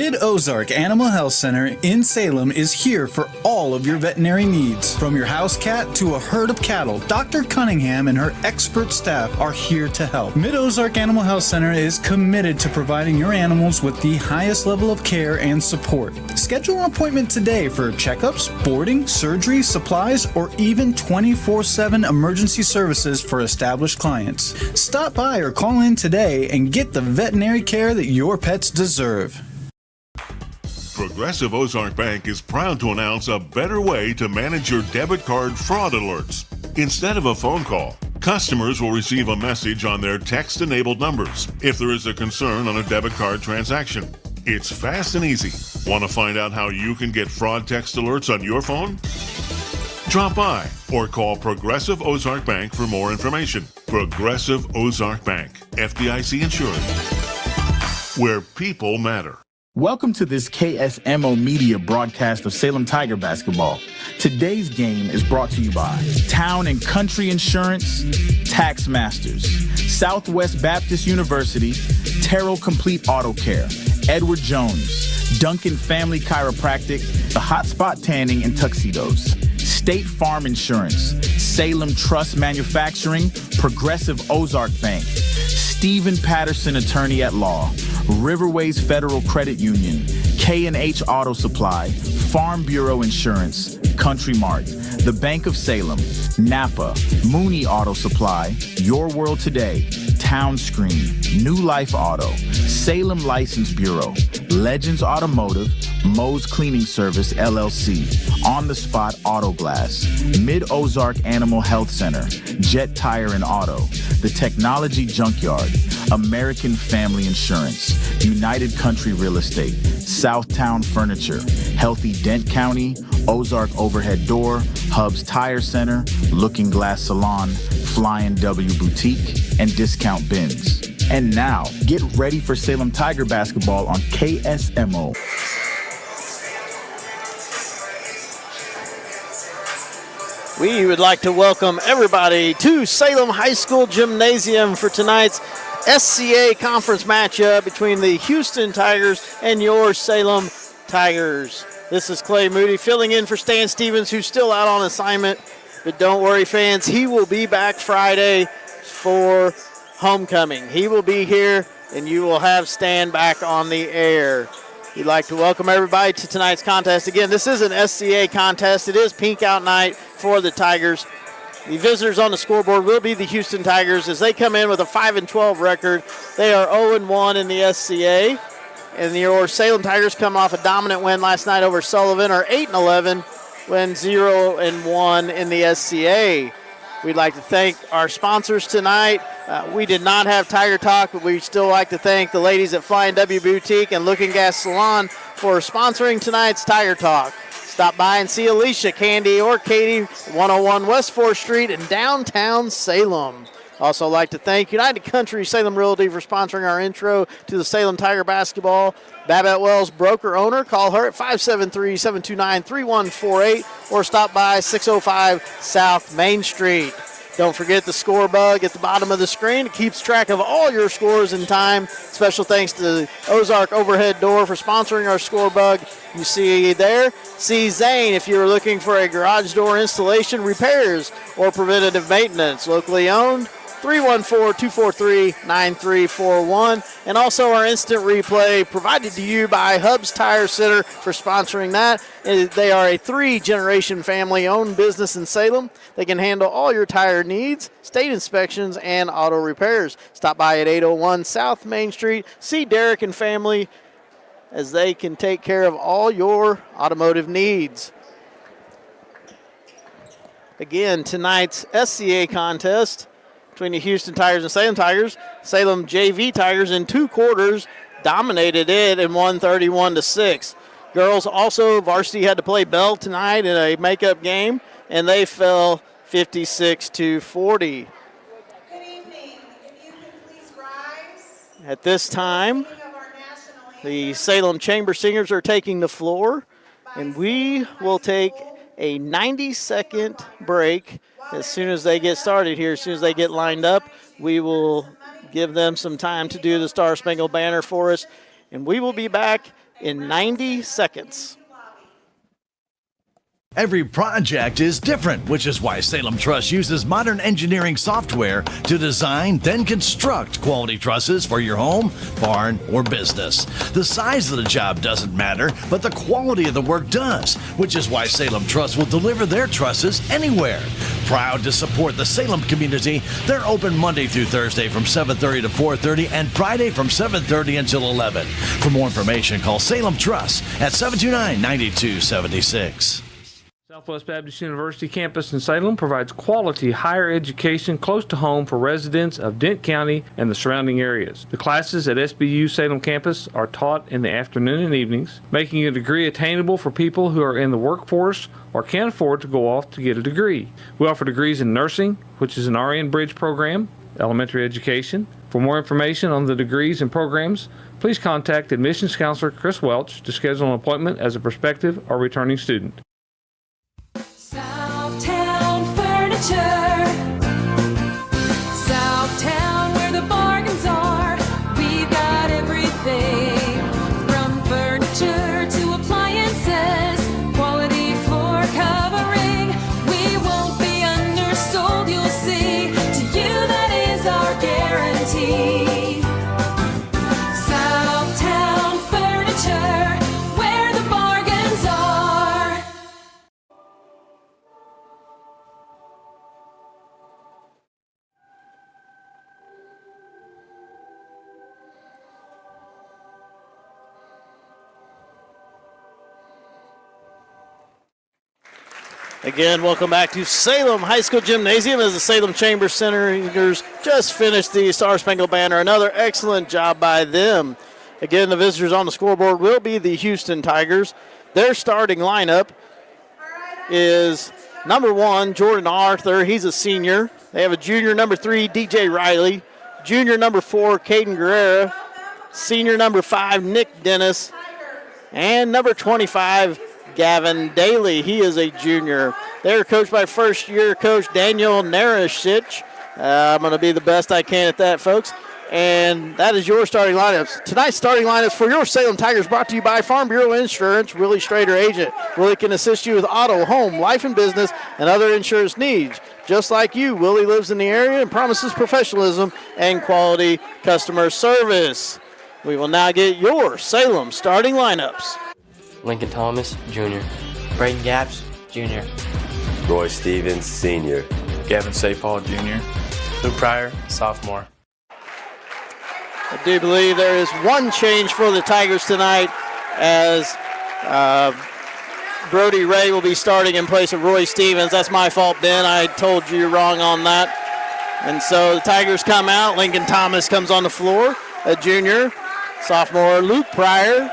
Mid-Ozark Animal Health Center in Salem is here for all of your veterinary needs. From your house cat to a herd of cattle, Dr. Cunningham and her expert staff are here to help. Mid-Ozark Animal Health Center is committed to providing your animals with the highest level of care and support. Schedule an appointment today for checkups, boarding, surgery, supplies, or even 24/7 emergency services for established clients. Stop by or call in today and get the veterinary care that your pets deserve. Progressive Ozark Bank is proud to announce a better way to manage your debit card fraud alerts. Instead of a phone call, customers will receive a message on their text-enabled numbers if there is a concern on a debit card transaction. It's fast and easy. Want to find out how you can get fraud text alerts on your phone? Drop by or call Progressive Ozark Bank for more information. Progressive Ozark Bank, FDIC insured, where people matter. Welcome to this KSMO media broadcast of Salem Tiger basketball. Today's game is brought to you by Town and Country Insurance, Tax Masters, Southwest Baptist University, Terrell Complete Auto Care, Edward Jones, Duncan Family Chiropractic, The Hot Spot Tanning and Tuxedos, State Farm Insurance, Salem Trust Manufacturing, Progressive Ozark Bank, Stephen Patterson Attorney at Law, Riverways Federal Credit Union, K&H Auto Supply, Farm Bureau Insurance, Country Mart, the Bank of Salem, Napa, Mooney Auto Supply, Your World Today, Town Screen, New Life Auto, Salem License Bureau, Legends Automotive, Moe's Cleaning Service, LLC, On the Spot Auto Glass, Mid-Ozark Animal Health Center, Jet Tire and Auto, The Technology Junkyard, American Family Insurance, United Country Real Estate, Southtown Furniture, Healthy Dent County, Ozark Overhead Door, Hub's Tire Center, Looking Glass Salon, Flying W Boutique, and Discount Bins. And now, get ready for Salem Tiger basketball on KSMO. We would like to welcome everybody to Salem High School Gymnasium for tonight's SCA conference matchup between the Houston Tigers and your Salem Tigers. This is Clay Moody filling in for Stan Stevens, who's still out on assignment. But don't worry, fans, he will be back Friday for homecoming. He will be here, and you will have Stan back on the air. We'd like to welcome everybody to tonight's contest. Again, this is an SCA contest. It is pink out night for the Tigers. The visitors on the scoreboard will be the Houston Tigers as they come in with a 5-12 record. They are 0-1 in the SCA. And your Salem Tigers come off a dominant win last night over Sullivan, are 8-11, win 0-1 in the SCA. We'd like to thank our sponsors tonight. We did not have Tiger Talk, but we'd still like to thank the ladies at Flying W Boutique and Looking Gas Salon for sponsoring tonight's Tiger Talk. Stop by and see Alicia, Candy, or Katie, 101 West 4th Street in downtown Salem. Also like to thank United Country Salem Realty for sponsoring our intro to the Salem Tiger basketball. Babette Wells, broker owner. Call her at 573-729-3148 or stop by 605 South Main Street. Don't forget the score bug at the bottom of the screen. It keeps track of all your scores in time. Special thanks to Ozark Overhead Door for sponsoring our score bug. You see there. See Zane if you're looking for a garage door installation, repairs, or preventative maintenance. Locally owned. 314-243-9341. And also our instant replay provided to you by Hub's Tire Center for sponsoring that. They are a 3-generation family-owned business in Salem. They can handle all your tire needs, state inspections, and auto repairs. Stop by at 801 South Main Street. See Derek and family as they can take care of all your automotive needs. Again, tonight's SCA contest between the Houston Tigers and Salem Tigers. Salem JV Tigers in 2 quarters dominated it and won 31-6. Girls also, varsity had to play Bell tonight in a makeup game, and they fell 56-40. Good evening. If you can please rise. At this time, the Salem Chamber Singers are taking the floor, and we will take a 90-second break. As soon as they get started here, as soon as they get lined up, we will give them some time to do the Star Spangled Banner for us. And we will be back in 90 seconds. Every project is different, which is why Salem Truss uses modern engineering software to design, then construct quality trusses for your home, barn, or business. The size of the job doesn't matter, but the quality of the work does, which is why Salem Truss will deliver their trusses anywhere. Proud to support the Salem community, they're open Monday through Thursday from 7:30 to 4:30 and Friday from 7:30 until 11. For more information, call Salem Truss at 729-9276. Southwest Baptist University campus in Salem provides quality higher education close to home for residents of Dent County and the surrounding areas. The classes at SBU Salem campus are taught in the afternoon and evenings, making a degree attainable for people who are in the workforce or can't afford to go off to get a degree. We offer degrees in nursing, which is an RN Bridge program, elementary education. For more information on the degrees and programs, please contact admissions counselor Chris Welch to schedule an appointment as a prospective or returning student. Southtown Furniture. Southtown, where the bargains are. We've got everything from furniture to appliances. Quality floor covering. We won't be undersold, you'll see. To you, that is our guarantee. Southtown Furniture, where the bargains are. Again, welcome back to Salem High School Gymnasium as the Salem Chamber Centers just finished the Star Spangled Banner. Another excellent job by them. Again, the visitors on the scoreboard will be the Houston Tigers. Their starting lineup is number 1, Jordan Arthur. He's a senior. They have a junior, number 3, DJ Riley. Junior, number 4, Caden Guerrera. Senior, number 5, Nick Dennis. And number 25, Gavin Daly. He is a junior. They're coached by first-year coach Daniel Narashich. I'm going to be the best I can at that, folks. And that is your starting lineups. Tonight's starting lineups for your Salem Tigers brought to you by Farm Bureau Insurance, Willie Strader agent. Willie can assist you with auto, home, life and business, and other insurance needs. Just like you, Willie lives in the area and promises professionalism and quality customer service. We will now get your Salem starting lineups. Lincoln Thomas, Jr. Braden Gaps, Jr. Roy Stevens, Senior. Gavin Saypaul, Jr. Luke Pryor, Sophomore. I do believe there is one change for the Tigers tonight as Brody Ray will be starting in place of Roy Stevens. That's my fault, Ben. I told you wrong on that. And so the Tigers come out. Lincoln Thomas comes on the floor, a junior. Sophomore Luke Pryor.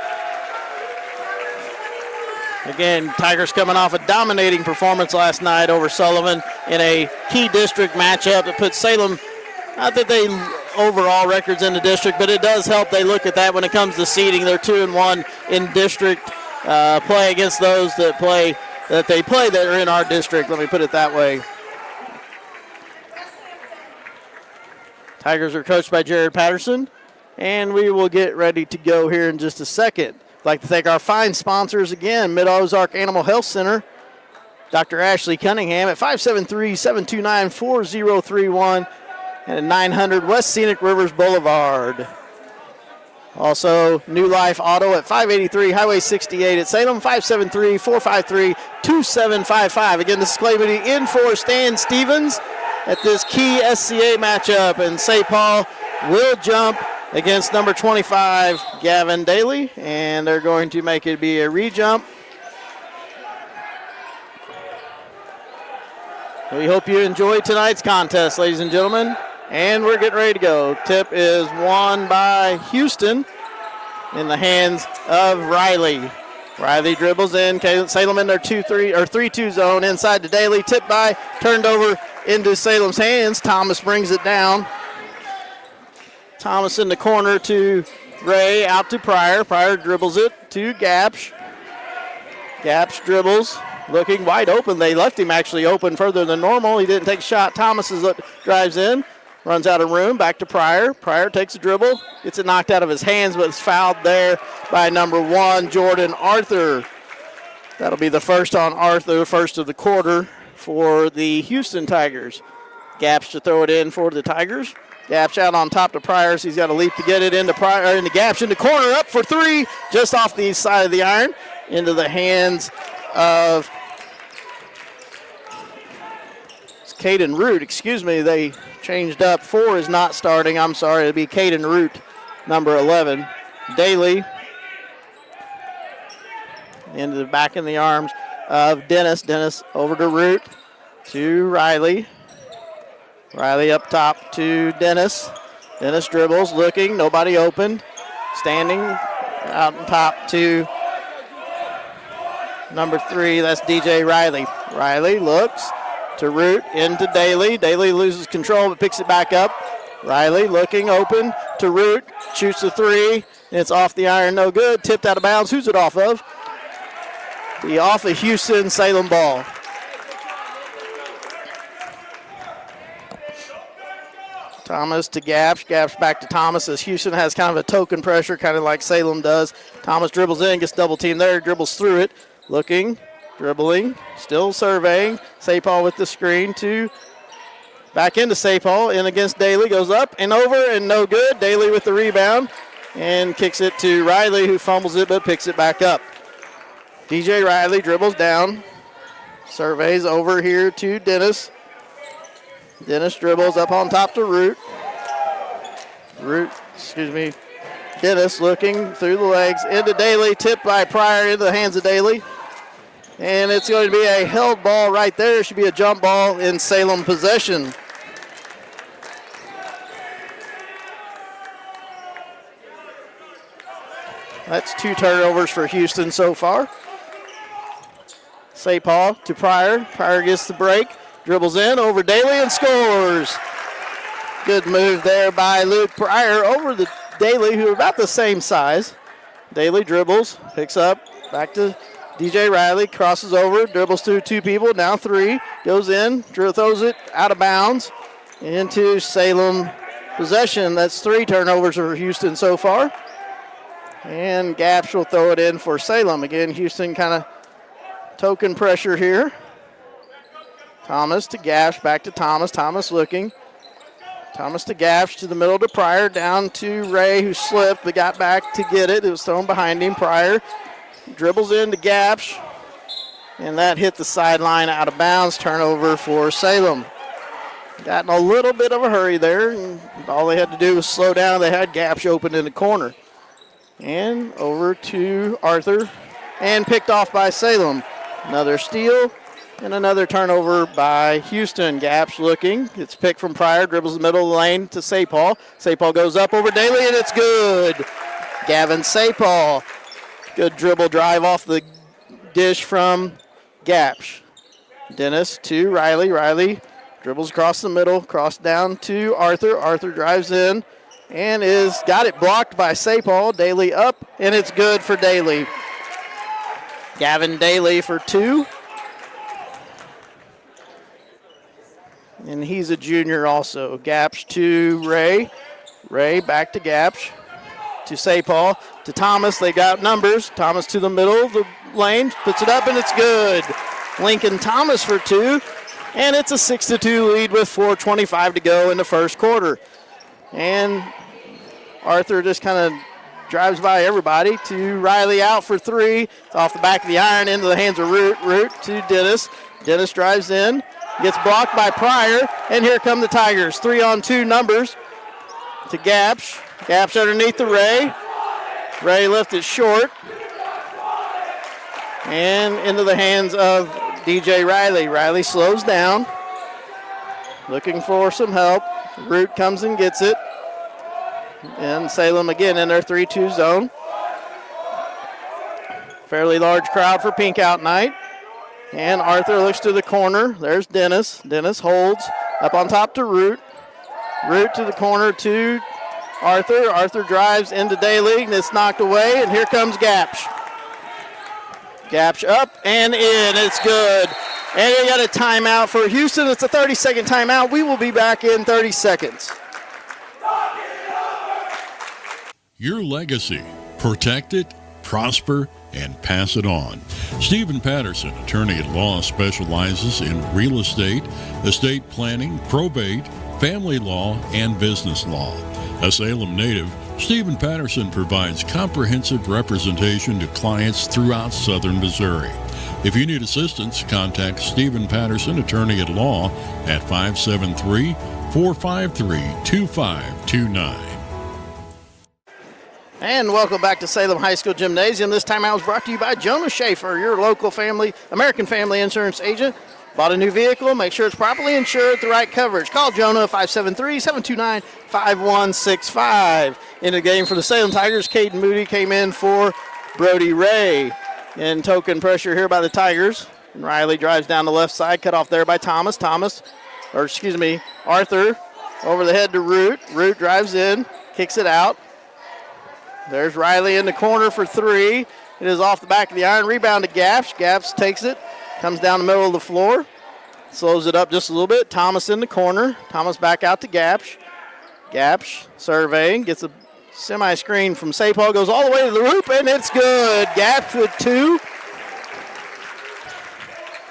Again, Tigers coming off a dominating performance last night over Sullivan in a key district matchup that puts Salem, not that they overall records in the district, but it does help. They look at that when it comes to seeding. They're 2-1 in district play against those that are in our district. Let me put it that way. Tigers are coached by Jared Patterson, and we will get ready to go here in just a second. I'd like to thank our fine sponsors again, Mid-Ozark Animal Health Center, Dr. Ashley Cunningham at 573-729-4031 and at 900 West Scenic Rivers Boulevard. Also, New Life Auto at 583 Highway 68 at Salem, 573-453-2755. Again, this is Clay Moody in for Stan Stevens at this key SCA matchup, and St. Paul will jump against number 25, Gavin Daly, and they're going to make it be a re-jump. We hope you enjoyed tonight's contest, ladies and gentlemen, and we're getting ready to go. Tip is won by Houston in the hands of Riley. Riley dribbles in, Salem in their 3-2 zone inside to Daly, tipped by, turned over into Salem's hands. Thomas brings it down. Thomas in the corner to Ray, out to Pryor. Pryor dribbles it to Gapsch. Gapsch dribbles, looking wide open. They left him actually open further than normal. He didn't take a shot. Thomas drives in. runs out of room, back to Pryor. Pryor takes a dribble, gets it knocked out of his hands, but it's fouled there by number 1, Jordan Arthur. That'll be the first on Arthur, first of the quarter for the Houston Tigers. Gaps to throw it in for the Tigers. Gaps out on top to Pryor. He's got a leap to get it into Pryor, into Gaps, in the corner, up for 3, just off the side of the iron, into the hands of Caden Root. Excuse me, they changed up. 4 is not starting. I'm sorry, it'll be Caden Root, number 11. Daly into the back in the arms of Dennis. Dennis over to Root, to Riley. Riley up top to Dennis. Dennis dribbles, looking, nobody open. Standing out on top to number 3, that's DJ Riley. Riley looks to Root, into Daly. Daly loses control but picks it back up. Riley looking, open to Root, shoots the 3, and it's off the iron, no good. Tipped out of bounds. Who's it off of? The off of Houston Salem ball. Thomas to Gaps. Gaps back to Thomas as Houston has kind of a token pressure, kind of like Salem does. Thomas dribbles in, gets double teamed there, dribbles through it. Looking, dribbling, still surveying. Sapal with the screen to back into Sapal, in against Daly, goes up and over and no good. Daly with the rebound and kicks it to Riley, who fumbles it but picks it back up. DJ Riley dribbles down, surveys over here to Dennis. Dennis dribbles up on top to Root. Dennis looking through the legs into Daly, tipped by Pryor into the hands of Daly. And it's going to be a held ball right there. It should be a jump ball in Salem possession. That's 2 turnovers for Houston so far. Sapal to Pryor. Pryor gets the break. Dribbles in over Daly and scores. Good move there by Luke Pryor over the Daly, who are about the same size. Daly dribbles, picks up, back to DJ Riley, crosses over, dribbles through 2 people, now 3, goes in, throws it out of bounds into Salem possession. That's 3 turnovers for Houston so far. And Gaps will throw it in for Salem. Again, Houston kind of token pressure here. Thomas to Gaps, back to Thomas. Thomas looking. Thomas to Gaps, to the middle to Pryor, down to Ray, who slipped but got back to get it. It was thrown behind him. Pryor dribbles into Gaps, and that hit the sideline out of bounds. Turnover for Salem. Got in a little bit of a hurry there, and all they had to do was slow down. They had Gaps open in the corner. And over to Arthur, and picked off by Salem. Another steal. And another turnover by Houston. Gaps looking. It's picked from Pryor. Dribbles the middle of the lane to Sapal. Sapal goes up over Daly, and it's good. Gavin Sapal. Good dribble drive off the dish from Gaps. Dennis to Riley. Riley dribbles across the middle. Cross down to Arthur. Arthur drives in and got it blocked by Sapal. Daly up, and it's good for Daly. Gavin Daly for 2. And he's a junior also. Gaps to Ray. Ray back to Gaps. To Sapal. To Thomas. They got numbers. Thomas to the middle of the lane. Puts it up and it's good. Lincoln Thomas for 2. And it's a 6-2 lead with 4:25 to go in the first quarter. And Arthur just kind of drives by everybody to Riley out for 3. It's off the back of the iron into the hands of Root. Root to Dennis. Dennis drives in. Gets blocked by Pryor, and here come the Tigers. 3-on-2 numbers to Gaps. Gaps underneath the Ray. Ray lifted short. And into the hands of DJ Riley. Riley slows down. Looking for some help. Root comes and gets it. And Salem again in their 3-2 zone. Fairly large crowd for Pink Out Night. And Arthur looks to the corner. There's Dennis. Dennis holds up on top to Root. Root to the corner to Arthur. Arthur drives into Daly, and it's knocked away, and here comes Gaps. Gaps up and in. It's good. And you got a timeout for Houston. It's a 30-second timeout. We will be back in 30 seconds. Your legacy. Protect it, prosper, and pass it on. Stephen Patterson, attorney at law, specializes in real estate planning, probate, family law, and business law. A Salem native, Stephen Patterson provides comprehensive representation to clients throughout southern Missouri. If you need assistance, contact Stephen Patterson, attorney at law, at 573-453-2529. And welcome back to Salem High School Gymnasium. This time I was brought to you by Jonah Schaefer, your local American Family Insurance agent. Bought a new vehicle, make sure it's properly insured with the right coverage. Call Jonah 573-729-5165. In the game for the Salem Tigers, Caden Moody came in for Brody Ray. In token pressure here by the Tigers. And Riley drives down the left side, cut off there by Arthur over the head to Root. Root drives in, kicks it out. There's Riley in the corner for three. It is off the back of the iron. Rebound to Gaps. Gaps takes it, comes down the middle of the floor, slows it up just a little bit. Thomas in the corner. Thomas back out to Gaps. Gaps surveying, gets a semi-screen from Sapol, goes all the way to the hoop, and it's good. Gaps with two.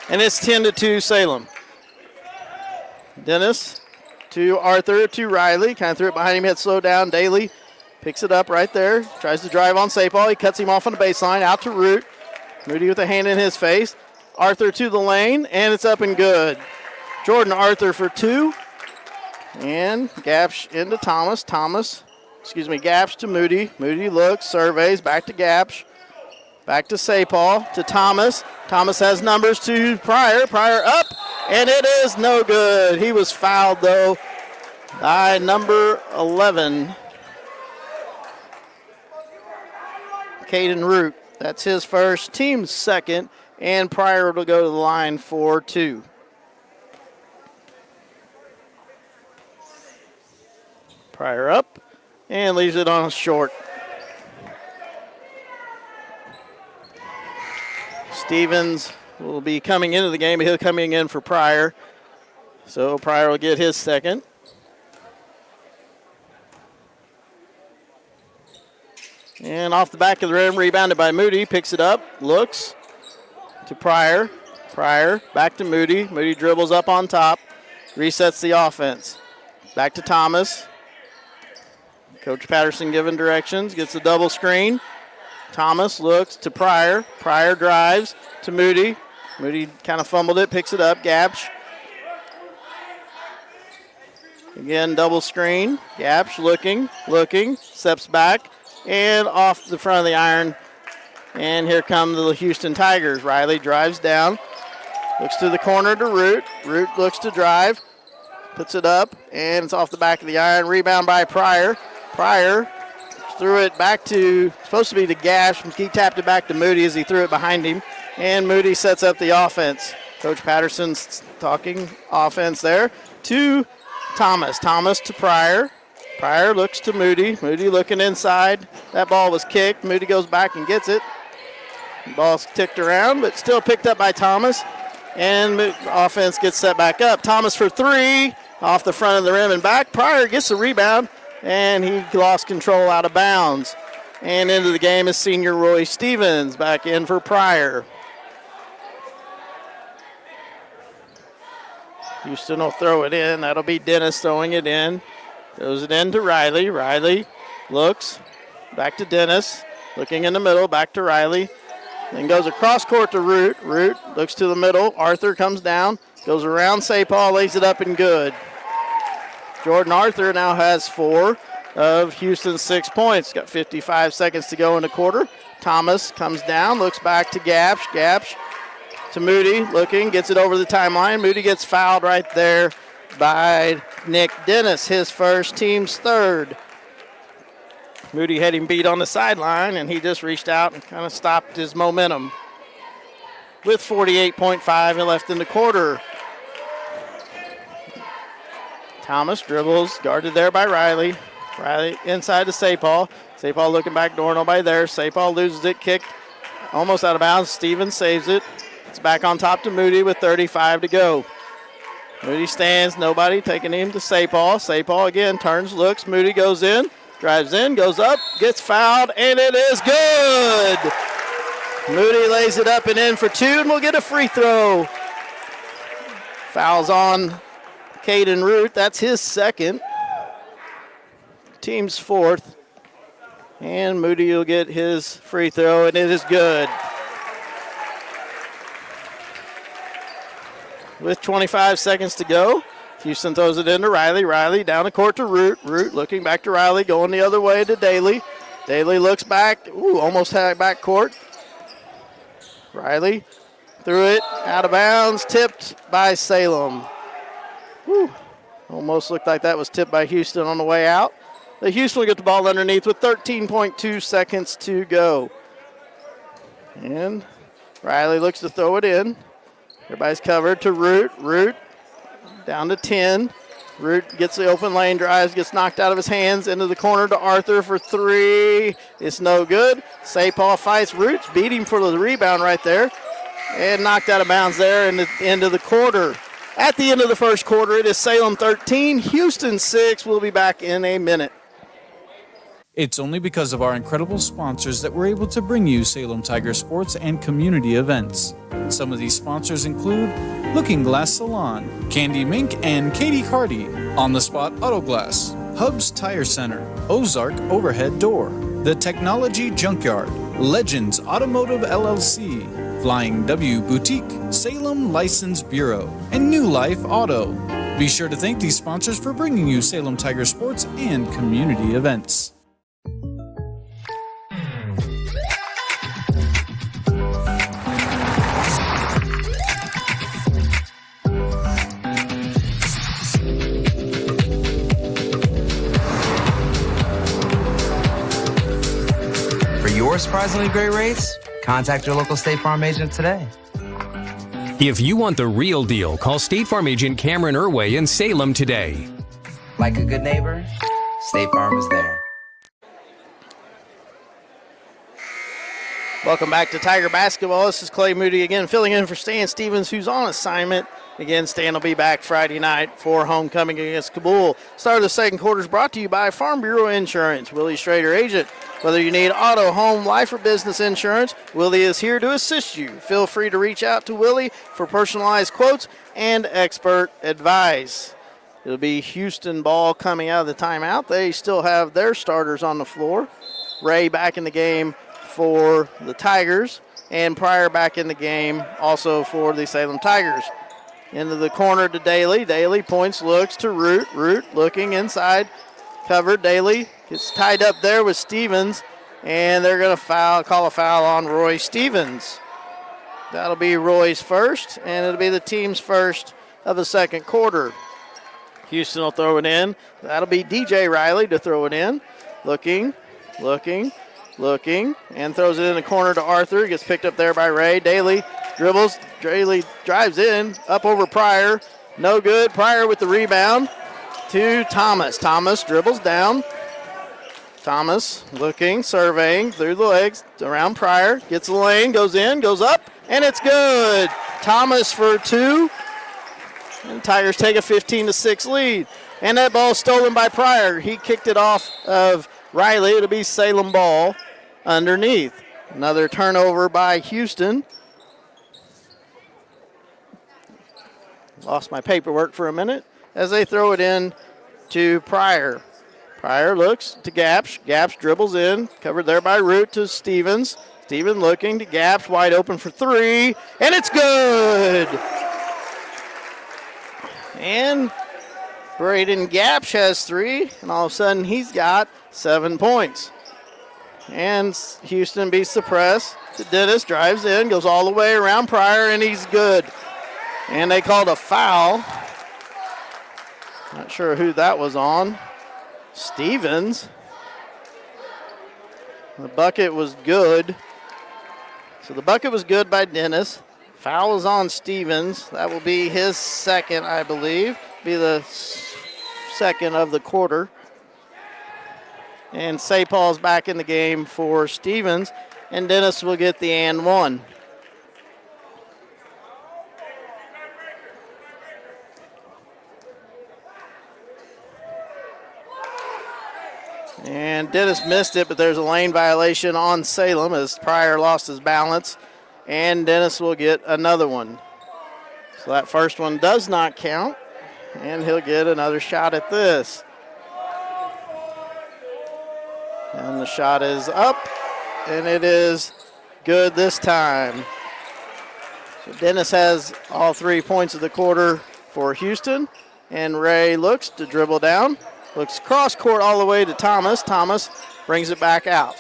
And it's 10-2 Salem. Dennis to Arthur to Riley. Kind of threw it behind him, had slowed down. Daly picks it up right there. Tries to drive on Sapol. He cuts him off on the baseline. Out to Root. Moody with a hand in his face. Arthur to the lane, and it's up and good. Jordan Arthur for two. And Gaps into Thomas. Gaps to Moody. Moody looks, surveys, back to Gaps. Back to Sapol, to Thomas. Thomas has numbers to Pryor. Pryor up, and it is no good. He was fouled, though, by number 11. Caden Root. That's his first, team's second, and Pryor will go to the line for two. Pryor up and leaves it on short. Stevens will be coming into the game, but he'll coming in for Pryor. So Pryor will get his second. And off the back of the rim, rebounded by Moody, picks it up, looks to Pryor. Pryor back to Moody. Moody dribbles up on top, resets the offense. Back to Thomas. Coach Patterson giving directions, gets a double screen. Thomas looks to Pryor. Pryor drives to Moody. Moody kind of fumbled it, picks it up. Gapsch. Again, double screen. Gapsch looking, steps back, and off the front of the iron. And here come the Houston Tigers. Riley drives down, looks to the corner to Root. Root looks to drive, puts it up, and it's off the back of the iron. Rebound by Pryor. Pryor threw it back to, supposed to be to Gash. He tapped it back to Moody as he threw it behind him. And Moody sets up the offense. Coach Patterson's talking offense there to Thomas. Thomas to Pryor. Pryor looks to Moody. Moody looking inside. That ball was kicked. Moody goes back and gets it. The ball's ticked around, but still picked up by Thomas. And offense gets set back up. Thomas for three, off the front of the rim and back. Pryor gets the rebound, and he lost control out of bounds. And into the game is senior Roy Stevens, back in for Pryor. Houston will throw it in. That'll be Dennis throwing it in. Throws it in to Riley. Riley looks back to Dennis. Looking in the middle, back to Riley. Then goes across court to Root. Root looks to the middle. Arthur comes down. Goes around Sapol, lays it up and good. Jordan Arthur now has 4 of Houston's 6 points. Got 55 seconds to go in the quarter. Thomas comes down, looks back to Gapsch. Gapsch to Moody, looking, gets it over the timeline. Moody gets fouled right there by Nick Dennis, his first, team's third. Moody had him beat on the sideline, and he just reached out and kind of stopped his momentum. With 48.5 left in the quarter. Thomas dribbles, guarded there by Riley. Riley inside to Sapol. Sapol looking back door, nobody there. Sapol loses it, kicked almost out of bounds. Stevens saves it. It's back on top to Moody with 35 to go. Moody stands, nobody, taking him to Sapal. Sapal again turns, looks, Moody goes in, drives in, goes up, gets fouled, and it is good. Moody lays it up and in for 2, and we'll get a free throw. Fouls on Caden Root. That's his second. Team's fourth. And Moody will get his free throw, and it is good. With 25 seconds to go, Houston throws it into Riley. Riley down the court to Root. Root looking back to Riley, going the other way to Daly. Daly looks back. Ooh, almost had back court. Riley threw it out of bounds, tipped by Salem. Whew. Almost looked like that was tipped by Houston on the way out. The Houston will get the ball underneath with 13.2 seconds to go. And Riley looks to throw it in. Everybody's covered to Root. Root down to 10. Root gets the open lane, drives, gets knocked out of his hands, into the corner to Arthur for 3. It's no good. Sapal fights Roots, beat him for the rebound right there, and knocked out of bounds there in the end of the quarter. At the end of the first quarter, it is Salem 13, Houston 6. We'll be back in a minute. It's only because of our incredible sponsors that we're able to bring you Salem Tiger sports and community events. Some of these sponsors include Looking Glass Salon, Candy Mink and Katie Hardy, On the Spot Auto Glass, Hubs Tire Center, Ozark Overhead Door, The Technology Junkyard, Legends Automotive LLC, Flying W Boutique, Salem License Bureau, and New Life Auto. Be sure to thank these sponsors for bringing you Salem Tiger sports and community events. Your surprisingly great rates? Contact your local State Farm agent today. If you want the real deal, call State Farm agent Cameron Irway in Salem today. Like a good neighbor, State Farm is there. Welcome back to Tiger Basketball. This is Clay Moody again, filling in for Stan Stevens, who's on assignment. Again, Stan will be back Friday night for homecoming against Kabul. Start of the second quarter is brought to you by Farm Bureau Insurance. Willie Schrader, agent. Whether you need auto, home, life, or business insurance, Willie is here to assist you. Feel free to reach out to Willie for personalized quotes and expert advice. It'll be Houston ball coming out of the timeout. They still have their starters on the floor. Ray back in the game for the Tigers, and Pryor back in the game also for the Salem Tigers. Into the corner to Daly. Daly points, looks to Root. Root looking inside, covered. Daly gets tied up there with Stevens, and they're going to call a foul on Roy Stevens. That'll be Roy's first, and it'll be the team's first of the second quarter. Houston will throw it in. That'll be DJ Riley to throw it in. Looking, and throws it in the corner to Arthur. Gets picked up there by Ray. Daly dribbles. Daly drives in, up over Pryor. No good. Pryor with the rebound to Thomas. Thomas dribbles down. Thomas looking, surveying through the legs around Pryor. Gets the lane, goes in, goes up, and it's good. Thomas for 2. And Tigers take a 15-6 lead. And that ball stolen by Pryor. He kicked it off of Riley. It'll be Salem ball underneath. Another turnover by Houston. Lost my paperwork for a minute as they throw it in to Pryor. Pryor looks to Gapsch. Gapsch dribbles in, covered there by Root to Stevens. Stevens looking to Gapsch, wide open for 3, and it's good. And Braden Gapsch has 3, and all of a sudden he's got 7 points. And Houston beats the press. Dennis drives in, goes all the way around Pryor, and he's good. And they called a foul. Not sure who that was on. Stevens. The bucket was good. So the bucket was good by Dennis. Foul is on Stevens. That will be his second, I believe. Be the second of the quarter. And Sapal's back in the game for Stevens. And Dennis will get the and one. And Dennis missed it, but there's a lane violation on Salem as Pryor lost his balance. And Dennis will get another one. So that first one does not count. And he'll get another shot at this. And the shot is up, and it is good this time. So Dennis has all 3 points of the quarter for Houston. And Ray looks to dribble down. Looks cross court all the way to Thomas. Thomas brings it back out.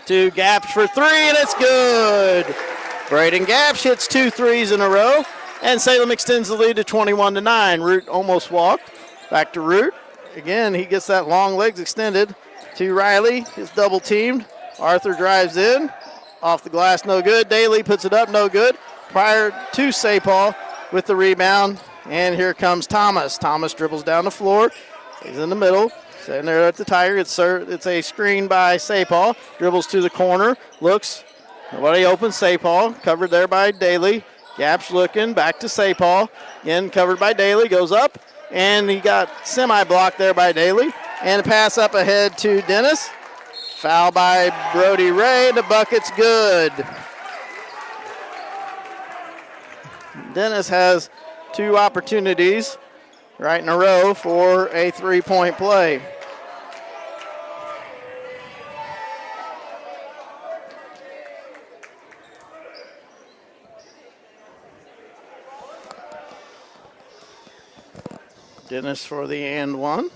To Gapsh for three, and it's good. Braden Gapsh hits 2 threes in a row, and Salem extends the lead to 21-9. Root almost walked. Back to Root. Again, he gets that long legs extended to Riley. Is double teamed. Arthur drives in. Off the glass, no good. Daly puts it up, no good. Pryor to Sapal with the rebound. And here comes Thomas. Thomas dribbles down the floor. He's in the middle. Sitting there at the Tiger. It's a screen by Sapal. Dribbles to the corner. Looks. Nobody open. Sapal covered there by Daly. Gapsh looking. Back to Sapal. Again covered by Daly. Goes up. And he got semi-blocked there by Daly. And a pass up ahead to Dennis. Foul by Brody Ray. The bucket's good. Dennis has 2 opportunities right in a row for a 3-point play. Dennis for the and one.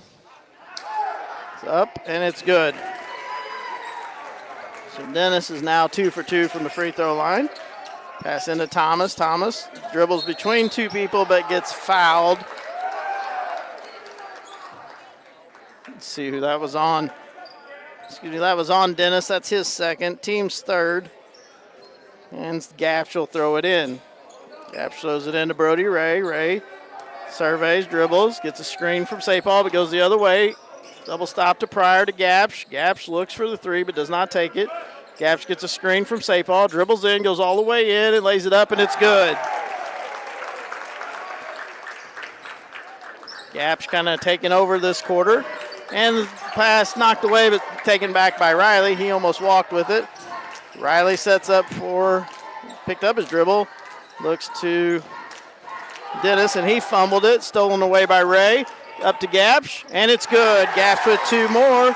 It's up and it's good. So Dennis is now 2 for 2 from the free throw line. Pass into Thomas. Thomas dribbles between 2 people but gets fouled. Let's see who that was on. Excuse me, that was on Dennis. That's his second. Team's third. And Gapsh will throw it in. Gapsh throws it into Brody Ray. Ray surveys, dribbles, gets a screen from Sapal but goes the other way. Double stop to Pryor to Gapsh. Gapsh looks for the 3 but does not take it. Gapsh gets a screen from Sapal, dribbles in, goes all the way in, and lays it up, and it's good. Gapsh kind of taking over this quarter. And the pass knocked away, but taken back by Riley. He almost walked with it. Riley sets up picked up his dribble, looks to Dennis, and he fumbled it, stolen away by Ray. Up to Gapsh, and it's good. Gapsh with 2 more.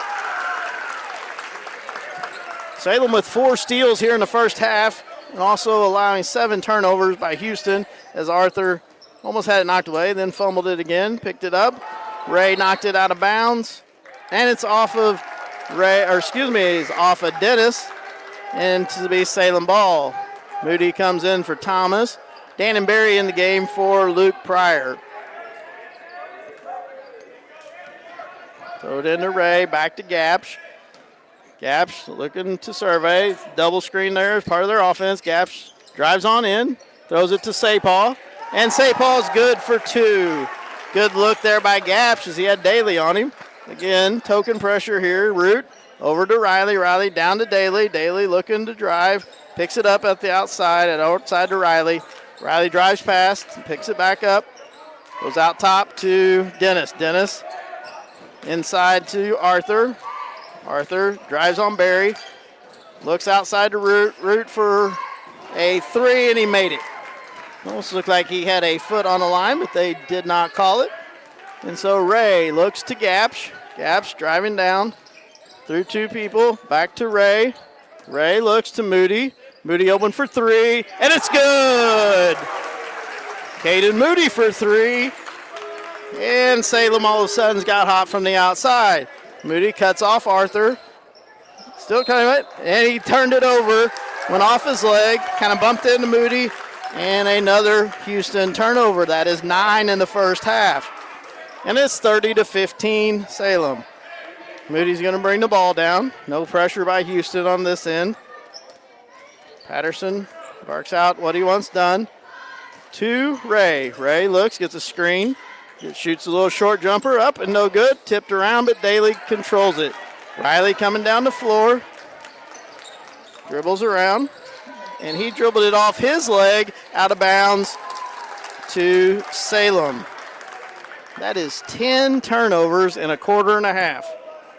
Salem with 4 steals here in the first half, and also allowing 7 turnovers by Houston as Arthur almost had it knocked away, then fumbled it again, picked it up. Ray knocked it out of bounds, and it's off of it's off of Dennis, and to be Salem ball. Moody comes in for Thomas. Dannenberry in the game for Luke Pryor. Throw it into Ray, back to Gapsh. Gapsh looking to survey. Double screen there as part of their offense. Gapsh drives on in, throws it to Sapal, and Sapal's good for 2. Good look there by Gapsh as he had Daly on him. Again, token pressure here. Root over to Riley. Riley down to Daly. Daly looking to drive. Picks it up at the outside to Riley. Riley drives past, picks it back up. Goes out top to Dennis. Dennis inside to Arthur. Arthur drives on Barry. Looks outside to Root. Root for a 3, and he made it. Almost looked like he had a foot on the line, but they did not call it. And so Ray looks to Gapsh. Gapsh driving down through 2 people. Back to Ray. Ray looks to Moody. Moody open for 3, and it's good. Caden Moody for 3. And Salem all of a sudden got hot from the outside. Moody cuts off Arthur. Still kind of, and he turned it over. Went off his leg, kind of bumped into Moody. And another Houston turnover. That is 9 in the first half. And it's 30-15 Salem. Moody's going to bring the ball down. No pressure by Houston on this end. Patterson barks out what he wants done. To Ray. Ray looks, gets a screen. Shoots a little short jumper up and no good. Tipped around, but Daly controls it. Riley coming down the floor. Dribbles around. And he dribbled it off his leg out of bounds to Salem. That is 10 turnovers in a quarter and a half.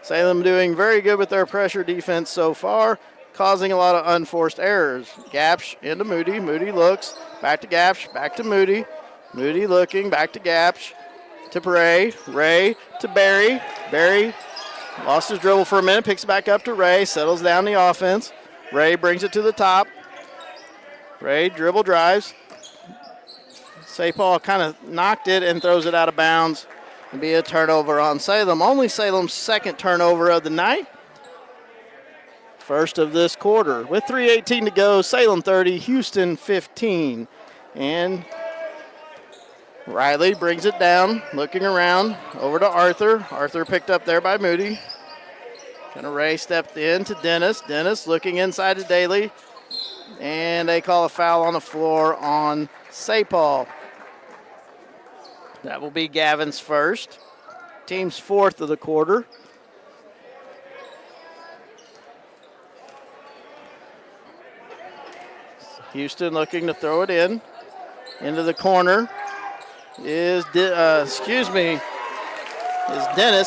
Salem doing very good with their pressure defense so far, causing a lot of unforced errors. Gapsh into Moody. Moody looks. Back to Gapsh. Back to Moody. Moody looking. Back to Gapsh. To Ray. Ray to Barry. Barry lost his dribble for a minute. Picks it back up to Ray. Settles down the offense. Ray brings it to the top. Ray dribble drives. St. Paul kind of knocked it and throws it out of bounds. It'll be a turnover on Salem. Only Salem's second turnover of the night. First of this quarter. With 3:18 to go, Salem 30, Houston 15. And Riley brings it down, looking around, over to Arthur. Arthur picked up there by Moody. Kind of Ray stepped in to Dennis. Dennis looking inside to Daly. And they call a foul on the floor on St. Paul. That will be Gavin's first. Team's fourth of the quarter. Houston looking to throw it in. Into the corner is Dennis.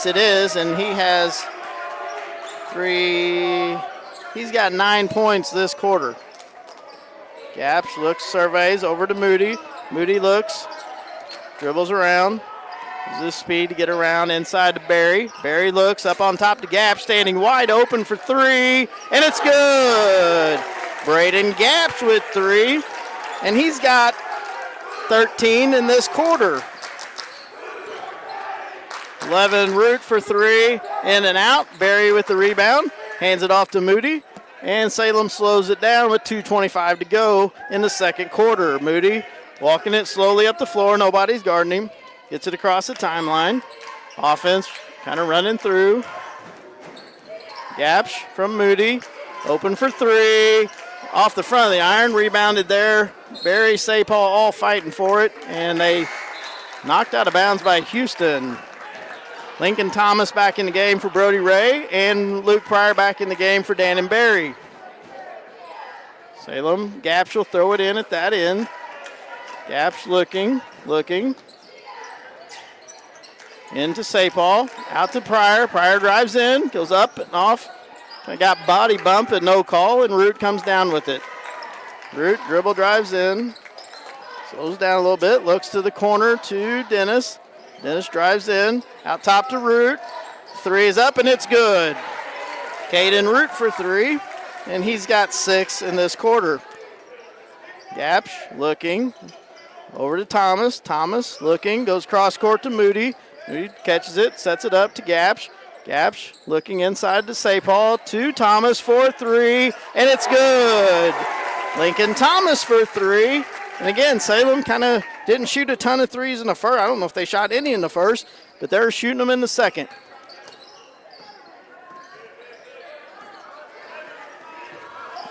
It is, and he has he's got 9 points this quarter. Gapsh looks, surveys, over to Moody. Moody looks, dribbles around. Uses his speed to get around inside to Barry. Barry looks up on top to Gapsh, standing wide open for three, and it's good. Braden Gapsh with three, and he's got 13 in this quarter. 11 Root for three, in and out. Barry with the rebound, hands it off to Moody, and Salem slows it down with 2:25 to go in the second quarter. Moody walking it slowly up the floor, nobody's guarding him. Gets it across the timeline. Offense kind of running through. Gapsh from Moody, open for three. Off the front of the iron, rebounded there. Barry, St. Paul all fighting for it, and they knocked out of bounds by Houston. Lincoln Thomas back in the game for Brody Ray, and Luke Pryor back in the game for Dan and Barry. Salem, Gapsh will throw it in at that end. Gapsh looking. Into St. Paul, out to Pryor. Pryor drives in, goes up and off. Got body bump and no call, and Root comes down with it. Root dribble drives in, slows down a little bit, looks to the corner to Dennis. Dennis drives in, out top to Root. Three is up and it's good. Caden Root for three, and he's got 6 in this quarter. Gapsh looking, over to Thomas. Thomas looking, goes cross court to Moody. Moody catches it, sets it up to Gapsh. Gapsh looking inside to St. Paul, to Thomas for three, and it's good. Lincoln Thomas for three. And again, Salem kind of didn't shoot a ton of threes in the first. I don't know if they shot any in the first, but they're shooting them in the second.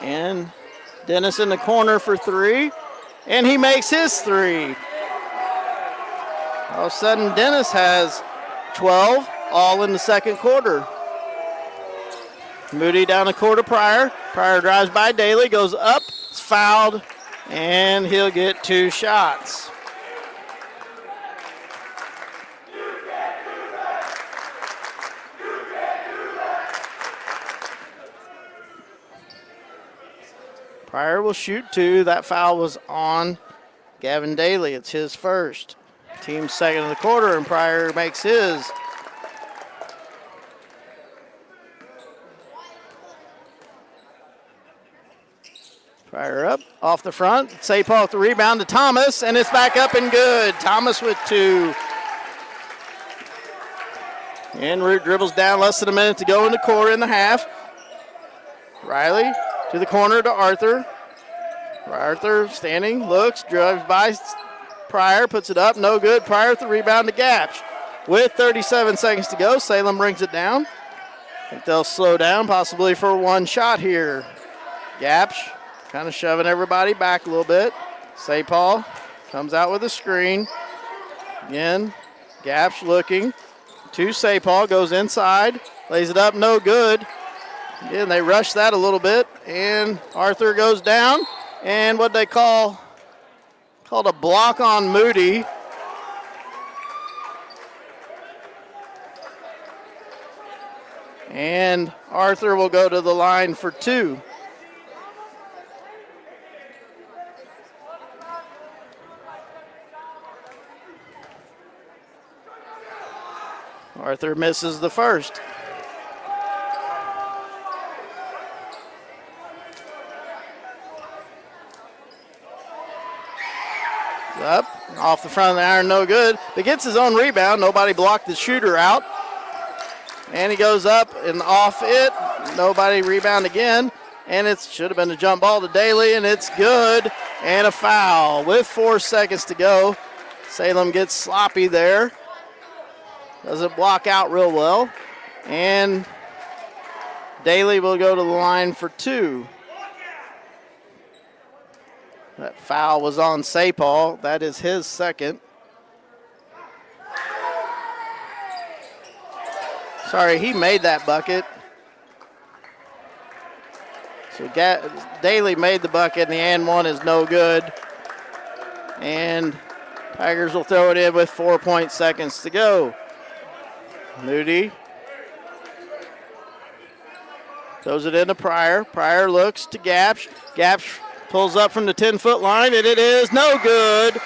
And Dennis in the corner for three, and he makes his three. All of a sudden, Dennis has 12. All in the second quarter. Moody down the court to Pryor. Pryor drives by Daly, goes up, is fouled, and he'll get 2 shots. Pryor will shoot 2. That foul was on Gavin Daly. It's his first. Team's second of the quarter, and Pryor makes his. Pryor up, off the front. St. Paul with the rebound to Thomas, and it's back up and good. Thomas with 2. And Root dribbles down, less than a minute to go in the quarter in the half. Riley to the corner to Arthur. Arthur standing, looks, drives by Pryor, puts it up, no good. Pryor with the rebound to Gapsh. With 37 seconds to go, Salem brings it down. I think they'll slow down, possibly for 1 shot here. Gapsh kind of shoving everybody back a little bit. St. Paul comes out with a screen. Again, Gapsh looking to St. Paul, goes inside, lays it up, no good. Again, they rush that a little bit, and Arthur goes down, and what they called a block on Moody. And Arthur will go to the line for 2. Arthur misses the first. Up, off the front of the iron, no good. But gets his own rebound. Nobody blocked the shooter out. And he goes up and off it. Nobody rebound again. And it should have been a jump ball to Daly, and it's good. And a foul with 4 seconds to go. Salem gets sloppy there. Doesn't block out real well. And Daly will go to the line for 2. That foul was on Sapal. That is his second. Sorry, he made that bucket. So Daly made the bucket, and the and one is no good. And Tigers will throw it in with 4 seconds to go. Moody throws it into Pryor. Pryor looks to Gapsch. Gapsch pulls up from the 10-foot line, and it is no good.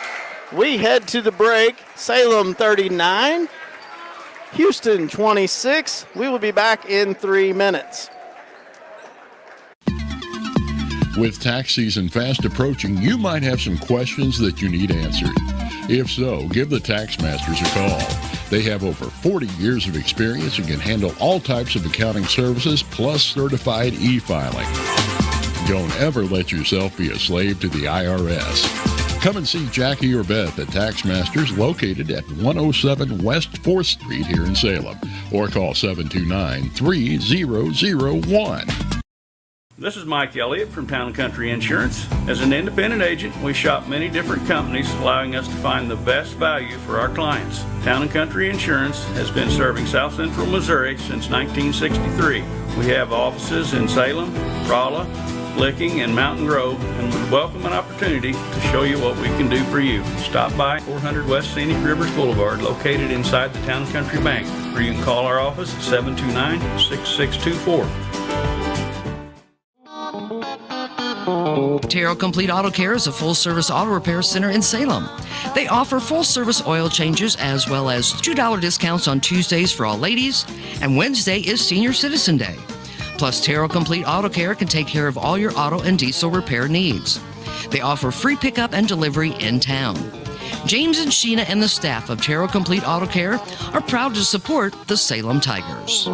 We head to the break. Salem 39, Houston 26. We will be back in 3 minutes. With tax season fast approaching, you might have some questions that you need answered. If so, give the Tax Masters a call. They have over 40 years of experience and can handle all types of accounting services plus certified e-filing. Don't ever let yourself be a slave to the IRS. Come and see Jackie or Beth at Tax Masters, located at 107 West 4th Street here in Salem, or call 729-3001. This is Mike Elliott from Town & Country Insurance. As an independent agent, we shop many different companies, allowing us to find the best value for our clients. Town & Country Insurance has been serving South Central Missouri since 1963. We have offices in Salem, Rolla, Licking, and Mountain Grove, and we welcome an opportunity to show you what we can do for you. Stop by 400 West Scenic Rivers Boulevard, located inside the Town & Country Bank, or you can call our office at 729-6624. Terrell Complete Auto Care is a full-service auto repair center in Salem. They offer full-service oil changes as well as $2 discounts on Tuesdays for all ladies, and Wednesday is Senior Citizen Day. Plus, Terrell Complete Auto Care can take care of all your auto and diesel repair needs. They offer free pickup and delivery in town. James and Sheena and the staff of Terrell Complete Auto Care are proud to support the Salem Tigers.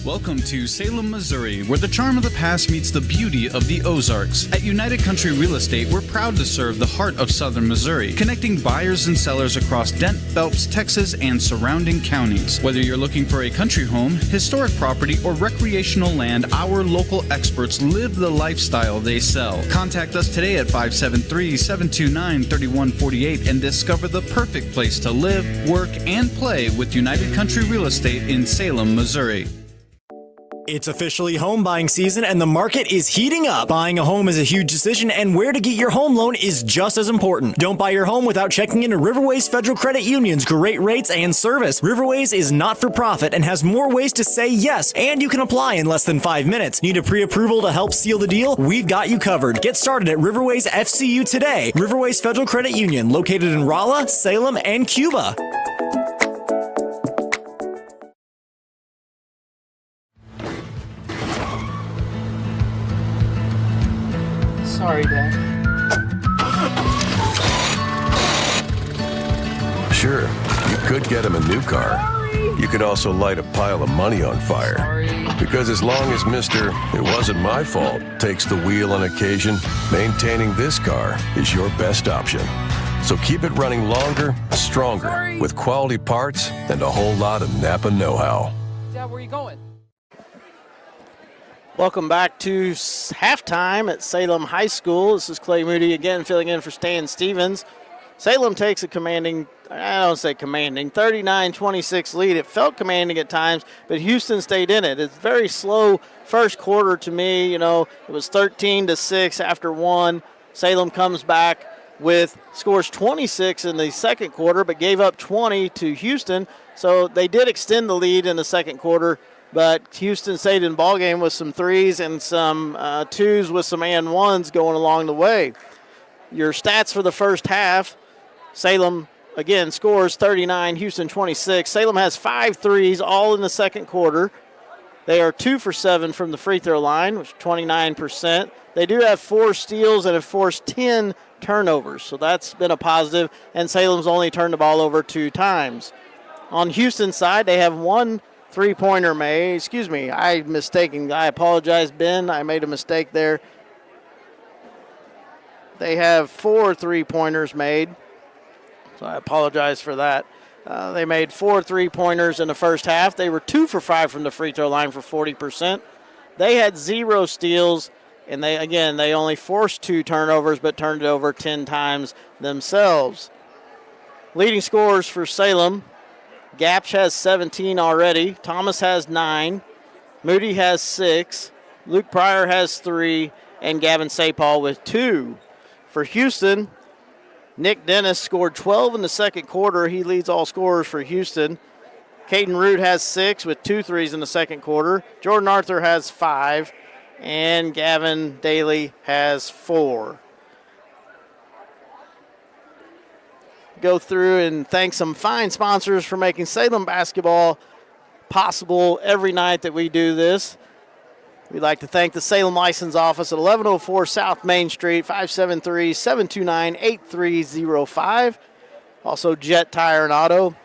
Welcome to Salem, Missouri, where the charm of the past meets the beauty of the Ozarks. At United Country Real Estate, we're proud to serve the heart of southern Missouri, connecting buyers and sellers across Dent, Phelps, Texas, and surrounding counties. Whether you're looking for a country home, historic property, or recreational land, our local experts live the lifestyle they sell. Contact us today at 573-729-3148 and discover the perfect place to live, work, and play with United Country Real Estate in Salem, Missouri. It's officially home buying season and the market is heating up. Buying a home is a huge decision and where to get your home loan is just as important. Don't buy your home without checking into Riverways Federal Credit Union's great rates and service. Riverways is not for profit and has more ways to say yes, and you can apply in less than 5 minutes. Need a pre-approval to help seal the deal? We've got you covered. Get started at Riverways FCU today. Riverways Federal Credit Union, located in Rolla, Salem, and Cuba. Sorry, Dad. Sure, you could get him a new car. You could also light a pile of money on fire. Because as long as Mr. It wasn't my fault takes the wheel on occasion, maintaining this car is your best option. So keep it running longer, stronger, with quality parts and a whole lot of Napa know-how. Dad, where are you going? Welcome back to halftime at Salem High School. This is Clay Moody again filling in for Stan Stevens. Salem takes a commanding, I don't say commanding, 39-26 lead. It felt commanding at times, but Houston stayed in it. It's very slow first quarter to me. You know, it was 13-6 after one. Salem comes back, scores 26 in the second quarter, but gave up 20 to Houston. So they did extend the lead in the second quarter, but Houston stayed in ball game with some threes and some twos with some and ones going along the way. Your stats for the first half: Salem again scores 39, Houston 26. Salem has 5 threes, all in the second quarter. They are 2 for 7 from the free throw line, which is 29%. They do have 4 steals and have forced 10 turnovers, so that's been a positive, and Salem's only turned the ball over 2 times. On Houston's side, they have 1 3-pointer made. Excuse me, I apologize, Ben. I made a mistake there. They have 4 3-pointers made, so I apologize for that. They made 4 3-pointers in the first half. They were 2 for 5 from the free throw line for 40%. They had 0 steals, and they only forced 2 turnovers but turned it over 10 times themselves. Leading scorers for Salem: Gapsch has 17 already. Thomas has 9. Moody has 6. Luke Pryor has 3. And Gavin Sapal with 2. For Houston, Nick Dennis scored 12 in the second quarter. He leads all scorers for Houston. Caden Root has 6 with 2 threes in the second quarter. Jordan Arthur has 5. And Gavin Daly has 4. Go through and thank some fine sponsors for making Salem basketball possible every night that we do this. We'd like to thank the Salem License Office at 1104 South Main Street, 573-729-8305. Also Jet Tire and Auto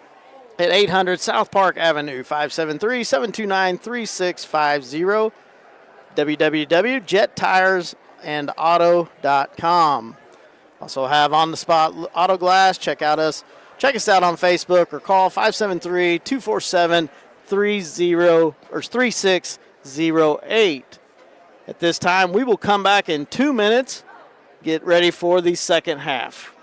at 800 South Park Avenue, 573-729-3650. www.jettiresandauto.com. Also have On the Spot Auto Glass. Check us out on Facebook or call 573-247-3608. At this time, we will come back in 2 minutes. Get ready for the second half.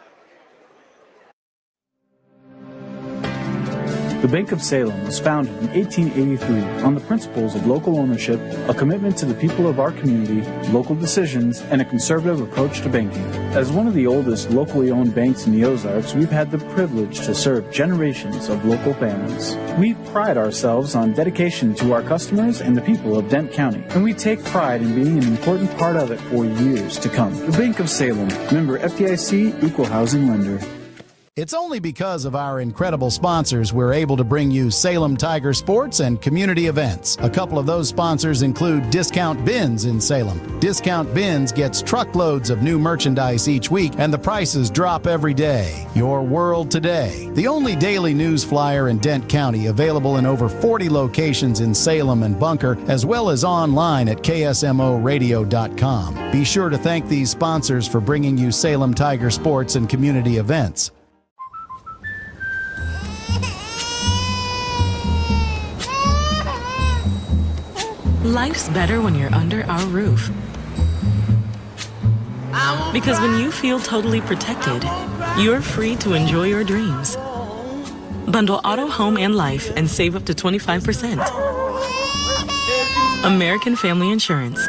The Bank of Salem was founded in 1883 on the principles of local ownership, a commitment to the people of our community, local decisions, and a conservative approach to banking. As one of the oldest locally owned banks in the Ozarks, we've had the privilege to serve generations of local families. We pride ourselves on dedication to our customers and the people of Dent County, and we take pride in being an important part of it for years to come. The Bank of Salem, member FDIC, equal housing lender. It's only because of our incredible sponsors we're able to bring you Salem Tiger sports and community events. A couple of those sponsors include Discount Bins in Salem. Discount Bins gets truckloads of new merchandise each week, and the prices drop every day. Your World Today, the only daily news flyer in Dent County, available in over 40 locations in Salem and Bunker, as well as online at KSMOradio.com. Be sure to thank these sponsors for bringing you Salem Tiger sports and community events. Life's better when you're under our roof. Because when you feel totally protected, you're free to enjoy your dreams. Bundle auto, home, and life and save up to 25%. American Family Insurance.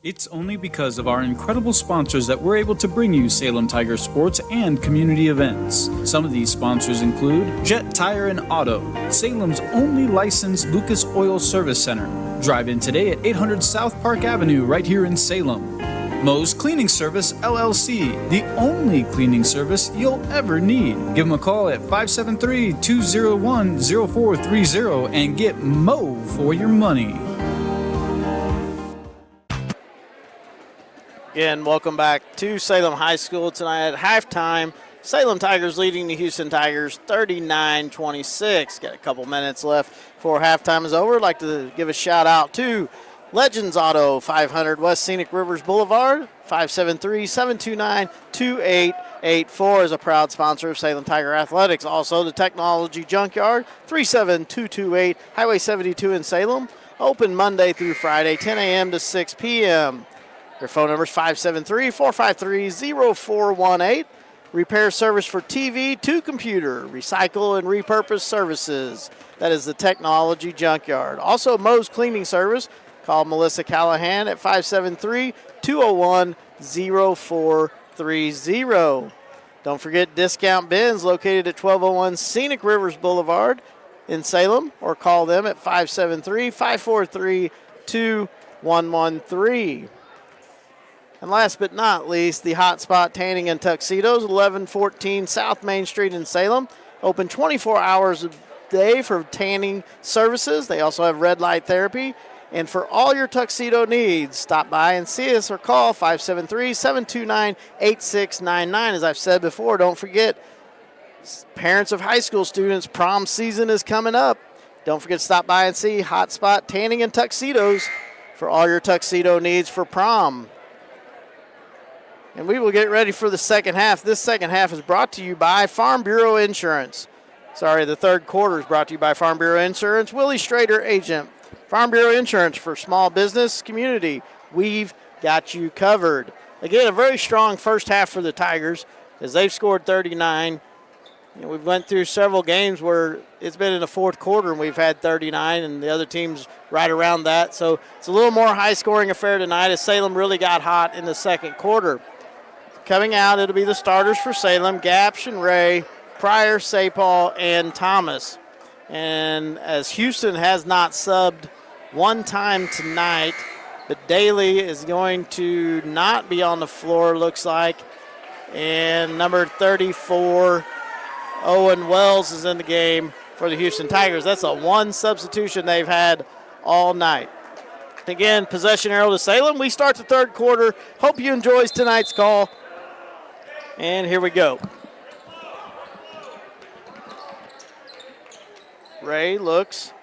It's only because of our incredible sponsors that we're able to bring you Salem Tiger sports and community events. Some of these sponsors include Jet Tire and Auto, Salem's only licensed Lucas Oil Service Center. Drive in today at 800 South Park Avenue right here in Salem. Moe's Cleaning Service, LLC, the only cleaning service you'll ever need. Give them a call at 573-201-0430 and get Moe for your money. Again, welcome back to Salem High School tonight at halftime. Salem Tigers leading the Houston Tigers 39-26. Got a couple minutes left before halftime is over. I'd like to give a shout out to Legends Auto, 500 West Scenic Rivers Boulevard, 573-729-2884 is a proud sponsor of Salem Tiger Athletics. Also, the Technology Junkyard, 37228 Highway 72 in Salem. Open Monday through Friday, 10 a.m. to 6 p.m. Their phone number is 573-453-0418. repair service for TV to computer, recycle and repurpose services. That is the Technology Junkyard. Also, Moe's Cleaning Service. Call Melissa Callahan at 573-201-0430. Don't forget Discount Bins located at 1201 Scenic Rivers Boulevard in Salem, or call them at 573-543-2113. And last but not least, the Hot Spot Tanning and Tuxedos, 1114 South Main Street in Salem. Open 24 hours a day for tanning services. They also have red light therapy. And for all your tuxedo needs, stop by and see us or call 573-729-8699. As I've said before, don't forget, parents of high school students, prom season is coming up. Don't forget to stop by and see Hot Spot Tanning and Tuxedos for all your tuxedo needs for prom. And we will get ready for the second half. This second half is brought to you by Farm Bureau Insurance. The third quarter is brought to you by Farm Bureau Insurance. Willie Strader, agent. Farm Bureau Insurance for small business community. We've got you covered. Again, a very strong first half for the Tigers as they've scored 39. We've went through several games where it's been in the fourth quarter and we've had 39 and the other team's right around that. So it's a little more high-scoring affair tonight as Salem really got hot in the second quarter. Coming out, it'll be the starters for Salem, Gapsh and Ray, Pryor, Sapal, and Thomas. And as Houston has not subbed one time tonight, but Daly is going to not be on the floor, looks like. And number 34, Owen Wells, is in the game for the Houston Tigers. That's a one substitution they've had all night. Again, possession arrow to Salem. We start the third quarter. Hope you enjoy tonight's call. And here we go. Ray looks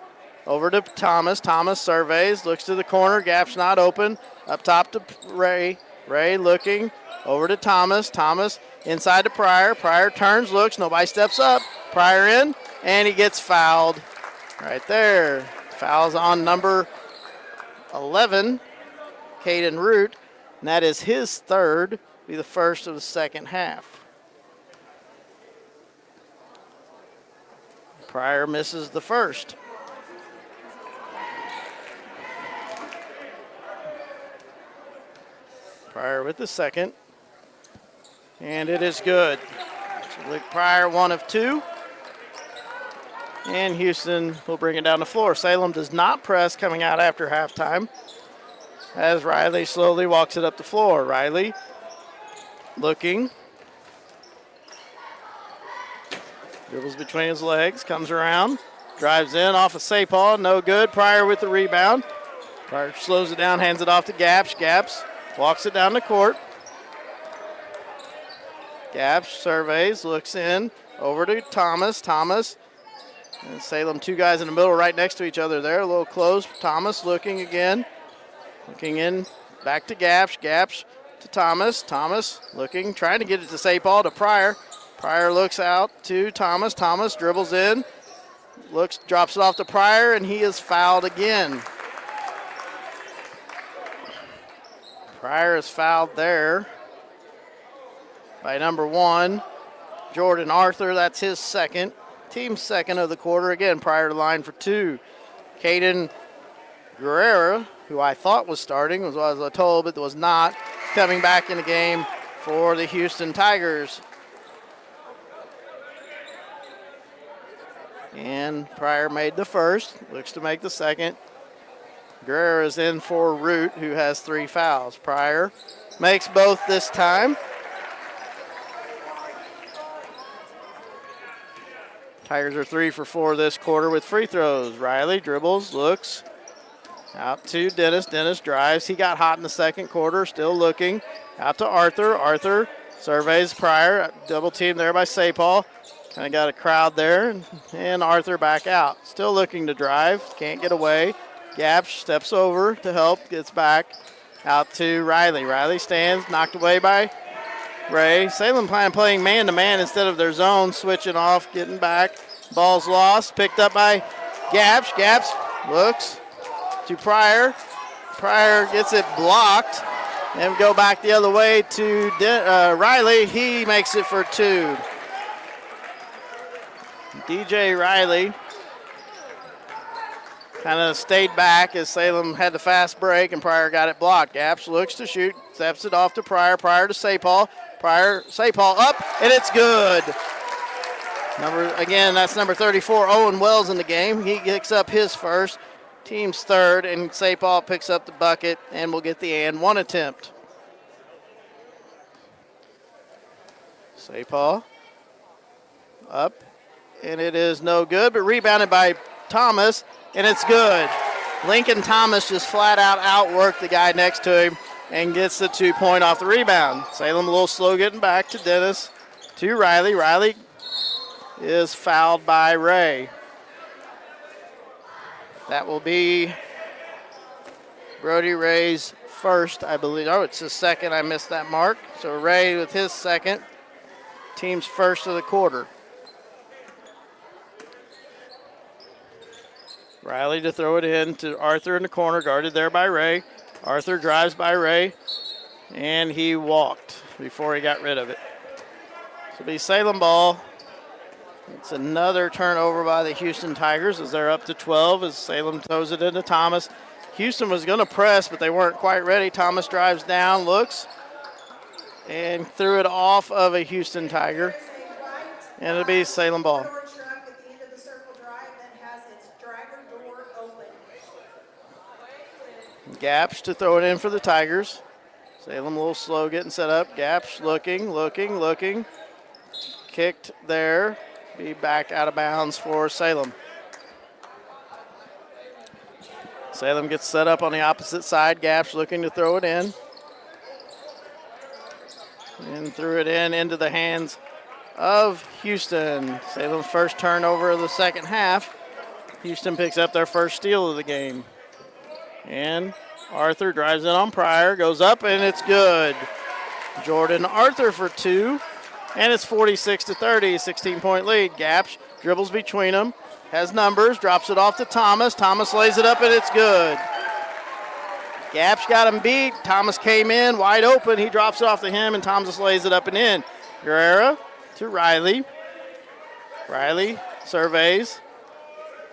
over to Thomas. Thomas surveys, looks to the corner. Gap's not open. Up top to Ray. Ray looking over to Thomas. Thomas inside to Pryor. Pryor turns, looks. Nobody steps up. Pryor in, and he gets fouled right there. Fouls on number 11, Caden Root, and that is his third. Be the first of the second half. Pryor misses the first. Pryor with the second. And it is good. So Luke Pryor, 1 of 2. And Houston will bring it down the floor. Salem does not press coming out after halftime as Riley slowly walks it up the floor. Riley looking. Dribbles between his legs, comes around, drives in off of Sapal, no good. Pryor with the rebound. Pryor slows it down, hands it off to Gapsh. Gapsh walks it down the court. Gapsh surveys, looks in, over to Thomas. Thomas and Salem, two guys in the middle right next to each other there, a little close. Thomas looking again, looking in, back to Gapsh. Gapsh to Thomas. Thomas looking, trying to get it to Sapal, to Pryor. Pryor looks out to Thomas. Thomas dribbles in, looks, drops it off to Pryor, and he is fouled again. Pryor is fouled there by number 1, Jordan Arthur. That's his second, team's second of the quarter. Again, Pryor to line for 2. Caden Guerrera, who I thought was starting, was what I was told, but was not, coming back in the game for the Houston Tigers. And Pryor made the first, looks to make the second. Guerrera is in for Root, who has 3 fouls. Pryor makes both this time. Tigers are 3 for 4 this quarter with free throws. Riley dribbles, looks out to Dennis. Dennis drives. He got hot in the second quarter, still looking. Out to Arthur. Arthur surveys Pryor. Double team there by Sapal. Kind of got a crowd there. And Arthur back out. Still looking to drive. Can't get away. Gapsh steps over to help. Gets back out to Riley. Riley stands. Knocked away by Ray. Salem playing man-to-man instead of their zone. Switching off. Getting back. Ball's lost. Picked up by Gapsh. Gapsh looks to Pryor. Pryor gets it blocked. And go back the other way to Riley. He makes it for 2. DJ Riley kind of stayed back as Salem had the fast break and Pryor got it blocked. Gaps looks to shoot, steps it off to Pryor. Pryor to Sapal. Sapal up, and it's good. That's number 34, Owen Wells in the game. He picks up his first, team's third, and Sapal picks up the bucket and will get the and one attempt. Sapal up, and it is no good, but rebounded by Thomas, and it's good. Lincoln Thomas just flat out outworked the guy next to him and gets the 2-point off the rebound. Salem a little slow getting back to Dennis, to Riley. Riley is fouled by Ray. That will be Brody Ray's first, I believe. Oh, it's his second. I missed that mark. So Ray with his second, team's first of the quarter. Riley to throw it in to Arthur in the corner, guarded there by Ray. Arthur drives by Ray, and he walked before he got rid of it. So it'll be Salem ball. It's another turnover by the Houston Tigers as they're up to 12 as Salem throws it into Thomas. Houston was going to press, but they weren't quite ready. Thomas drives down, looks, and threw it off of a Houston Tiger. And it'll be Salem ball. Gaps to throw it in for the Tigers. Salem a little slow getting set up. Gaps looking. Kicked there. Be back out of bounds for Salem. Salem gets set up on the opposite side. Gaps looking to throw it in. And threw it into the hands of Houston. Salem's first turnover of the second half. Houston picks up their first steal of the game. And Arthur drives in on Pryor, goes up, and it's good. Jordan Arthur for 2, and it's 46-30, 16-point lead. Gaps dribbles between them, has numbers, drops it off to Thomas. Thomas lays it up, and it's good. Gaps got him beat. Thomas came in wide open. He drops it off to him, and Thomas lays it up and in. Guerrera to Riley. Riley surveys.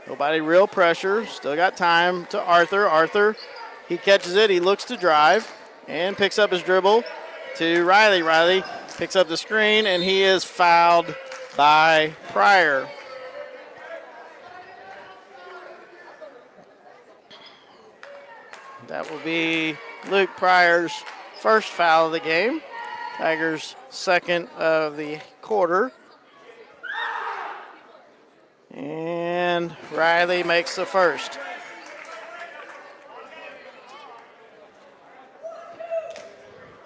Nobody real pressure. Still got time to Arthur. Arthur, he catches it. He looks to drive and picks up his dribble to Riley. Riley picks up the screen, and he is fouled by Pryor. That will be Luke Pryor's first foul of the game. Tigers' second of the quarter. And Riley makes the first.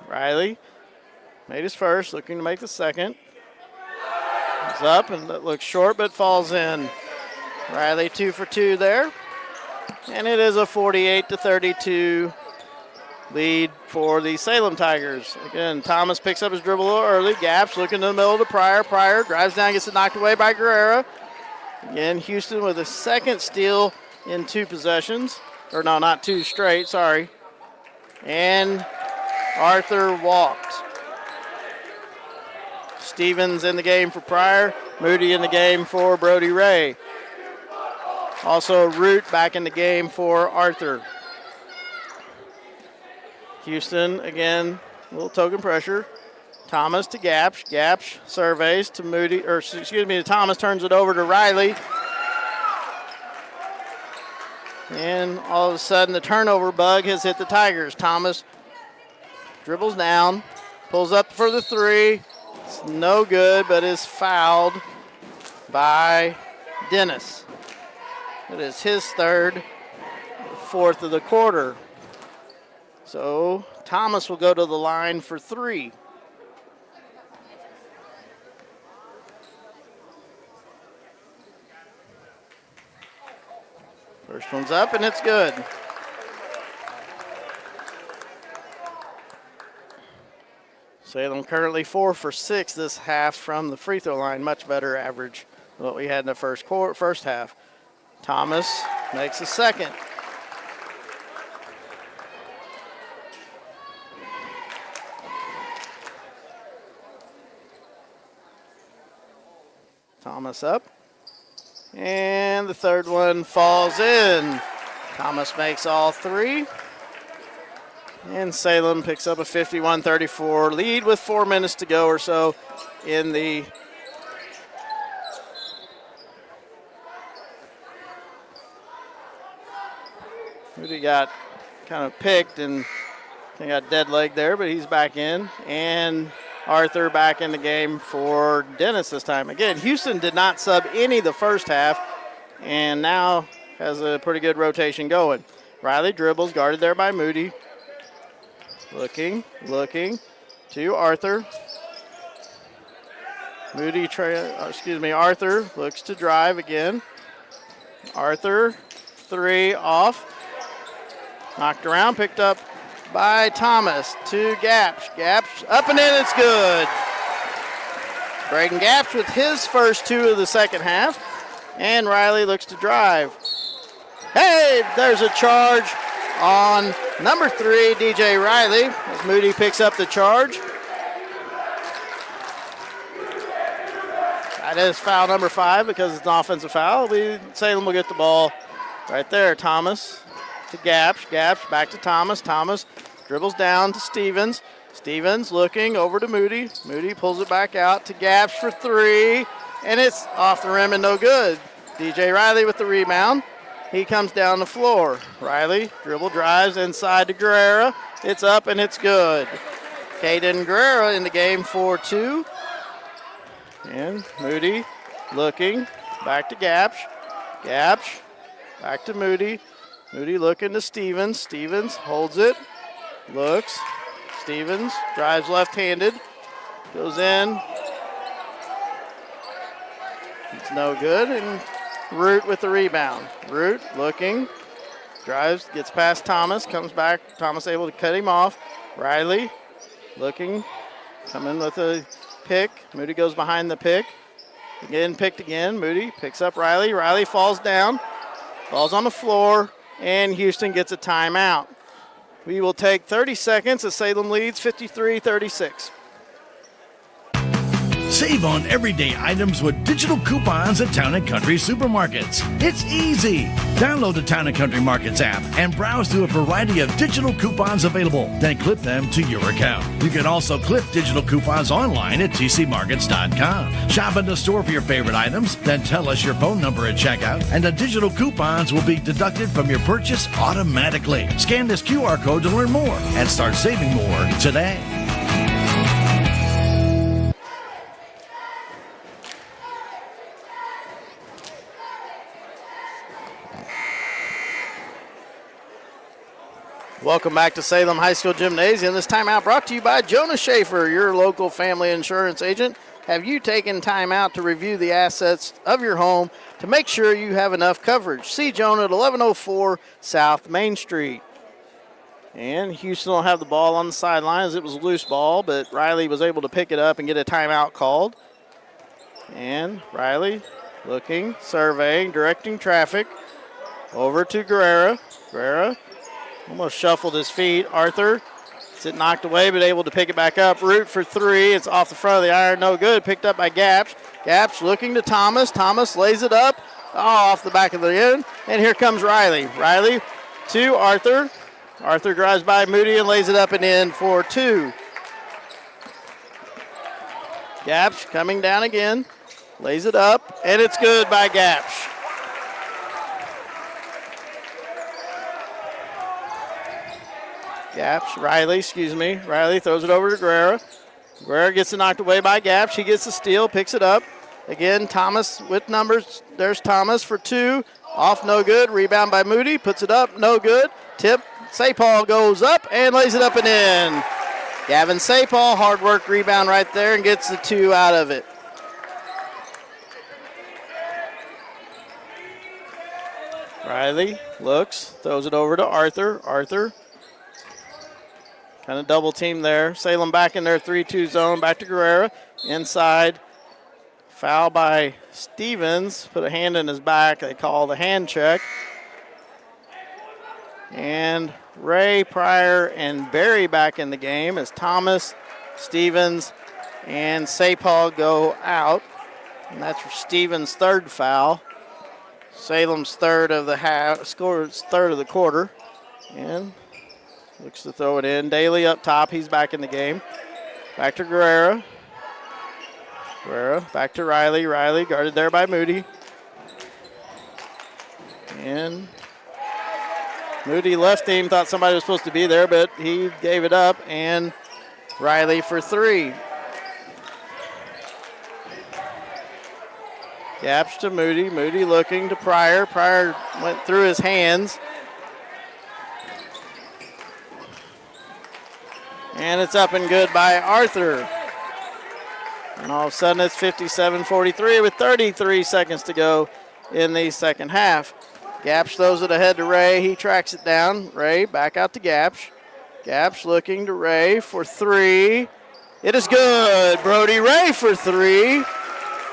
Riley made his first, looking to make the second. He's up and it looks short, but falls in. Riley 2 for 2 there. And it is a 48-32 lead for the Salem Tigers. Again, Thomas picks up his dribble a little early. Gaps looking in the middle to Pryor. Pryor drives down, gets it knocked away by Guerrera. Again, Houston with a second steal in 2 possessions. Or no, not 2 straight, sorry. And Arthur walked. Stevens in the game for Pryor. Moody in the game for Brody Ray. Also Root back in the game for Arthur. Houston, again, a little token pressure. Thomas to Gaps. Gaps surveys to Moody, or excuse me, to Thomas, turns it over to Riley. And all of a sudden the turnover bug has hit the Tigers. Thomas dribbles down, pulls up for the 3. It's no good, but is fouled by Dennis. It is his third, 4th of the quarter. So Thomas will go to the line for 3. First one's up, and it's good. Salem currently 4 for 6 this half from the free throw line. Much better average than what we had in the first half. Thomas makes a second. Thomas up. And the third one falls in. Thomas makes all three. And Salem picks up a 51-34 lead with 4 minutes to go or so in the Moody got kind of picked and they got dead leg there, but he's back in. And Arthur back in the game for Dennis this time. Again, Houston did not sub any the first half and now has a pretty good rotation going. Riley dribbles, guarded there by Moody. Looking to Arthur. Arthur looks to drive again. Arthur, three off. Knocked around, picked up by Thomas to Gapsch. Gapsch up and in, it's good. Braden Gapsch with his first two of the second half. And Riley looks to drive. Hey, there's a charge on number 3, DJ Riley, as Moody picks up the charge. That is foul number 5 because it's an offensive foul. Salem will get the ball right there. Thomas to Gapsch. Gapsch back to Thomas. Thomas dribbles down to Stevens. Stevens looking over to Moody. Moody pulls it back out to Gapsch for 3, and it's off the rim and no good. DJ Riley with the rebound. He comes down the floor. Riley dribble drives inside to Guerrera. It's up and it's good. Caden Guerrera in the game for 2. And Moody looking back to Gapsch. Gapsch back to Moody. Moody looking to Stevens. Stevens holds it. Looks. Stevens drives left-handed. Goes in. It's no good. And Root with the rebound. Root looking, drives, gets past Thomas, comes back. Thomas able to cut him off. Riley looking, coming with a pick. Moody goes behind the pick. Again, picked again. Moody picks up Riley. Riley falls down. Ball's on the floor, and Houston gets a timeout. We will take 30 seconds as Salem leads 53-36. Save on everyday items with digital coupons at Town & Country Supermarkets. It's easy. Download the Town & Country Markets app and browse through a variety of digital coupons available. Then clip them to your account. You can also clip digital coupons online at tcmarkets.com. Shop in the store for your favorite items, then tell us your phone number at checkout, and the digital coupons will be deducted from your purchase automatically. Scan this QR code to learn more and start saving more today. Welcome back to Salem High School Gymnasium. This timeout brought to you by Jonah Schaefer, your local family insurance agent. Have you taken time out to review the assets of your home to make sure you have enough coverage? See Jonah at 1104 South Main Street. And Houston will have the ball on the sidelines. It was a loose ball, but Riley was able to pick it up and get a timeout called. And Riley looking, surveying, directing traffic. Over to Guerrera. Guerrera almost shuffled his feet. Arthur gets it knocked away, but able to pick it back up. Root for 3. It's off the front of the iron. No good. Picked up by Gapsch. Gapsch looking to Thomas. Thomas lays it up. Off the back of the end. And here comes Riley. Riley to Arthur. Arthur drives by Moody and lays it up and in for 2. Gapsch coming down again. Lays it up. And it's good by Gapsch. Riley throws it over to Guerrera. Guerrera gets it knocked away by Gapsch. He gets the steal, picks it up. Again, Thomas with numbers. There's Thomas for 2. Off, no good. Rebound by Moody. Puts it up, no good. Tip. Sapal goes up and lays it up and in. Gavin Sapal, hard work rebound right there and gets the 2 out of it. Riley looks, throws it over to Arthur. Arthur kind of double team there. Salem back in their 3-2 zone. Back to Guerrera. Inside. Foul by Stevens. Put a hand in his back. They call the hand check. And Ray, Pryor, and Barry back in the game as Thomas, Stevens, and Sapal go out. And that's Stevens' third foul. Salem's third of the half, scores third of the quarter. And looks to throw it in. Daly up top. He's back in the game. Back to Guerrera. Guerrera back to Riley. Riley guarded there by Moody. And Moody left him, thought somebody was supposed to be there, but he gave it up. And Riley for three. Gaps to Moody. Moody looking to Pryor. Pryor went through his hands. And it's up and good by Arthur. And all of a sudden it's 57-43 with 33 seconds to go in the second half. Gapsh throws it ahead to Ray. He tracks it down. Ray back out to Gapsh. Gapsh looking to Ray for three. It is good. Brody Ray for three.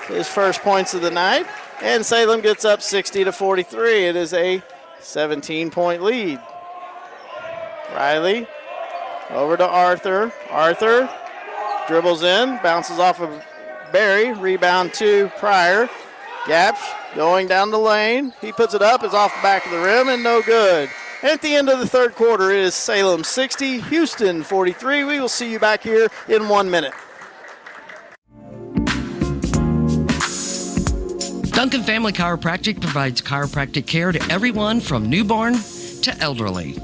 His first points of the night. And Salem gets up 60-43. It is a 17-point lead. Riley over to Arthur. Arthur dribbles in, bounces off of Barry. Rebound to Pryor. Gapsh going down the lane. He puts it up. It's off the back of the rim and no good. And at the end of the third quarter, it is Salem 60, Houston 43. We will see you back here in 1 minute. Duncan Family Chiropractic provides chiropractic care to everyone from newborn to elderly.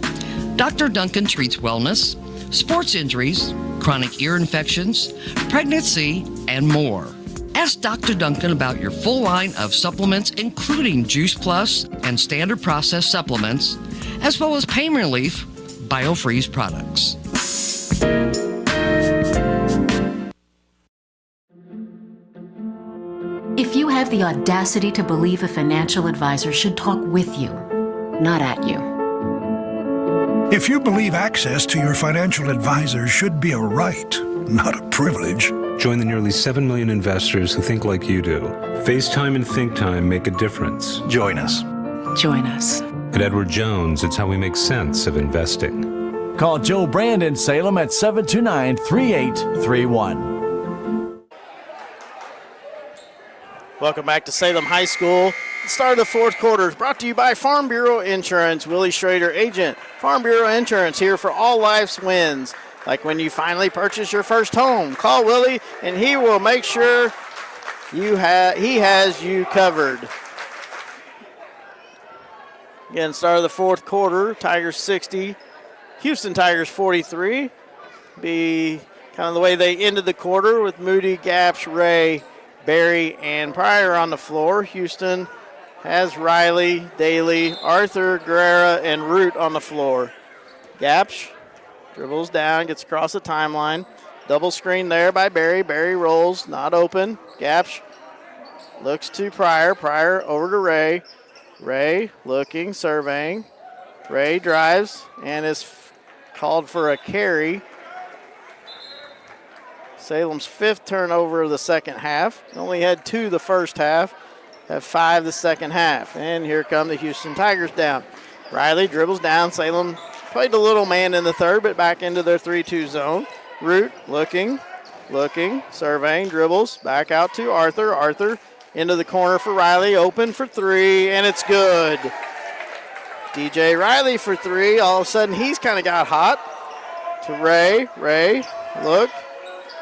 Dr. Duncan treats wellness, sports injuries, chronic ear infections, pregnancy, and more. Ask Dr. Duncan about your full line of supplements, including Juice Plus and standard processed supplements, as well as pain relief, BioFreeze products. If you have the audacity to believe a financial advisor should talk with you, not at you. If you believe access to your financial advisor should be a right, not a privilege. Join the nearly 7 million investors who think like you do. FaceTime and Think Time make a difference. Join us. Join us. At Edward Jones, it's how we make sense of investing. Call Joe Brand in Salem at 729-3831. Welcome back to Salem High School. The start of the fourth quarter is brought to you by Farm Bureau Insurance. Willie Schrader, agent. Farm Bureau Insurance, here for all life's wins. Like when you finally purchase your first home. Call Willie and he will make sure he has you covered. Again, start of the fourth quarter. Tigers 60. Houston Tigers 43. Be kind of the way they ended the quarter with Moody, Gapsh, Ray, Barry, and Pryor on the floor. Houston has Riley, Daly, Arthur, Guerrera, and Root on the floor. Gapsh dribbles down, gets across the timeline. Double screen there by Barry. Barry rolls, not open. Gapsh looks to Pryor. Pryor over to Ray. Ray looking, surveying. Ray drives and is called for a carry. Salem's fifth turnover of the second half. Only had 2 the first half. Have 5 the second half. And here come the Houston Tigers down. Riley dribbles down. Salem played a little man in the third, but back into their 3-2 zone. Root looking, surveying, dribbles. Back out to Arthur. Arthur into the corner for Riley. Open for three, and it's good. DJ Riley for three. All of a sudden, he's kind of got hot. To Ray. Ray, look.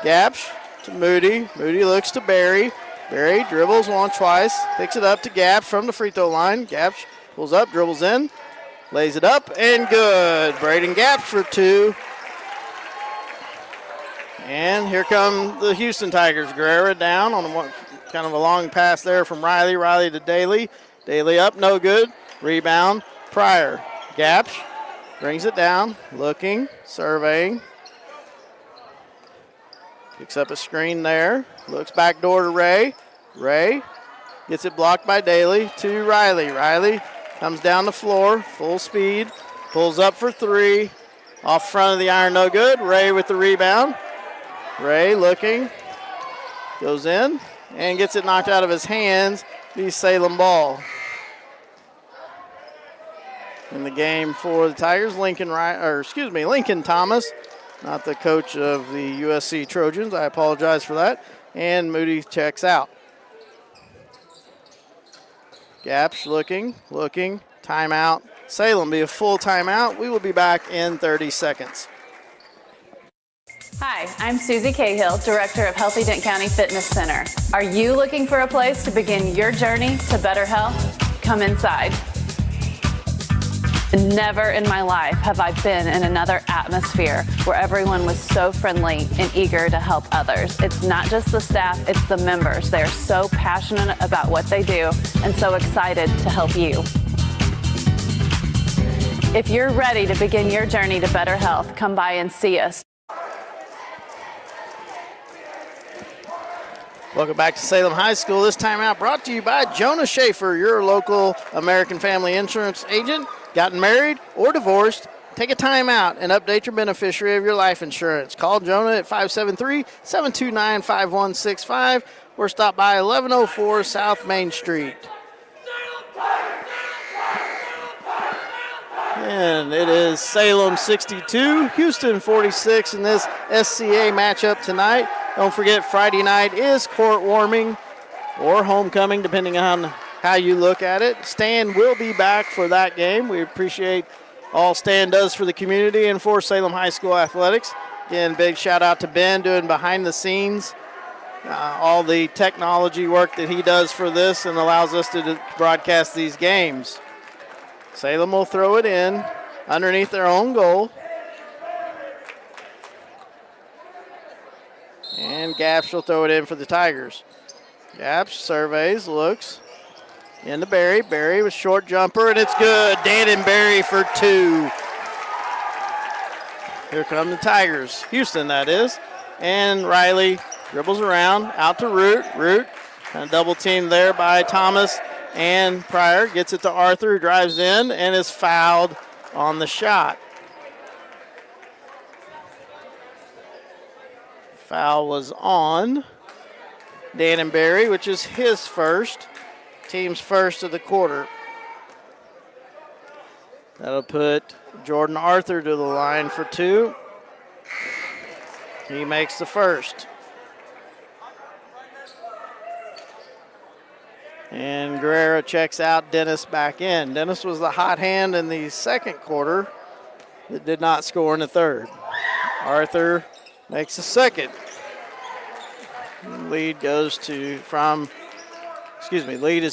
Gapsh to Moody. Moody looks to Barry. Barry dribbles once, twice. Picks it up to Gapsh from the free throw line. Gapsh pulls up, dribbles in. Lays it up, and good. Braden Gapsh for 2. And here come the Houston Tigers. Guerrera down on kind of a long pass there from Riley. Riley to Daly. Daly up, no good. Rebound, Pryor. Gapsh brings it down, looking, surveying. Picks up a screen there. Looks back door to Ray. Ray gets it blocked by Daly to Riley. Riley comes down the floor, full speed. Pulls up for 3. Off front of the iron, no good. Ray with the rebound. Ray looking. Goes in and gets it knocked out of his hands. The Salem ball. In the game for the Tigers, Lincoln Thomas. Not the coach of the USC Trojans. I apologize for that. And Moody checks out. Gaps looking, timeout. Salem be a full timeout. We will be back in 30 seconds. Hi, I'm Susie Cahill, Director of Healthy Dent County Fitness Center. Are you looking for a place to begin your journey to better health? Come inside. Never in my life have I been in another atmosphere where everyone was so friendly and eager to help others. It's not just the staff, it's the members. They're so passionate about what they do and so excited to help you. If you're ready to begin your journey to better health, come by and see us. Welcome back to Salem High School. This timeout brought to you by Jonah Schaefer, your local American Family Insurance agent. Gotten married or divorced? Take a time out and update your beneficiary of your life insurance. Call Jonah at 573-729-5165 or stop by 1104 South Main Street. And it is Salem 62, Houston 46 in this SCA matchup tonight. Don't forget, Friday night is court warming or homecoming, depending on how you look at it. Stan will be back for that game. We appreciate all Stan does for the community and for Salem High School athletics. Again, big shout out to Ben doing behind the scenes, all the technology work that he does for this and allows us to broadcast these games. Salem will throw it in underneath their own goal. And Gaps will throw it in for the Tigers. Gaps surveys, looks. Into Barry. Barry with short jumper, and it's good. Dan and Barry for two. Here come the Tigers. Houston, that is. And Riley dribbles around, out to Root. Root, kind of double teamed there by Thomas and Pryor. Gets it to Arthur, drives in, and is fouled on the shot. Foul was on Dan and Barry, which is his first. Team's first of the quarter. That'll put Jordan Arthur to the line for two. He makes the first. And Guerrero checks out, Dennis back in. Dennis was the hot hand in the second quarter that did not score in the third. Arthur makes the second. Lead is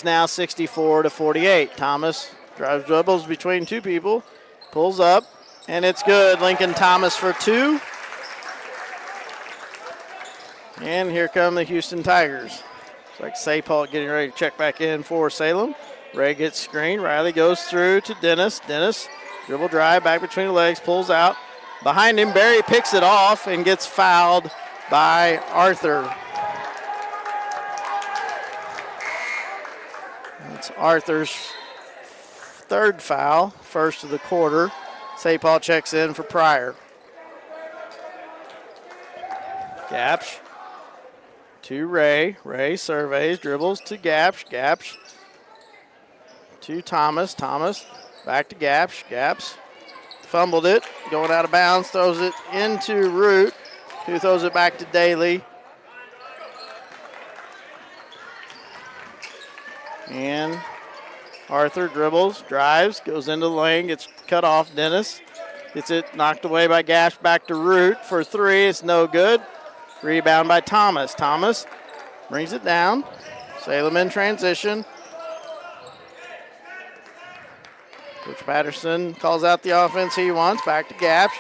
now 64-48. Thomas drives, dribbles between two people, pulls up, and it's good. Lincoln Thomas for two. And here come the Houston Tigers. It's like Saypaul getting ready to check back in for Salem. Ray gets screened. Riley goes through to Dennis. Dennis, dribble drive, back between the legs, pulls out. Behind him, Barry picks it off and gets fouled by Arthur. It's Arthur's third foul, first of the quarter. Saypaul checks in for Pryor. Gaps to Ray. Ray surveys, dribbles to Gaps. Gaps to Thomas. Thomas back to Gaps. Gaps fumbled it, going out of bounds, throws it into Root, who throws it back to Daly. And Arthur dribbles, drives, goes into the lane, gets cut off. Dennis gets it knocked away by Gash, back to Root for three. It's no good. Rebound by Thomas. Thomas brings it down. Salem in transition. Coach Patterson calls out the offense he wants. Back to Gaps.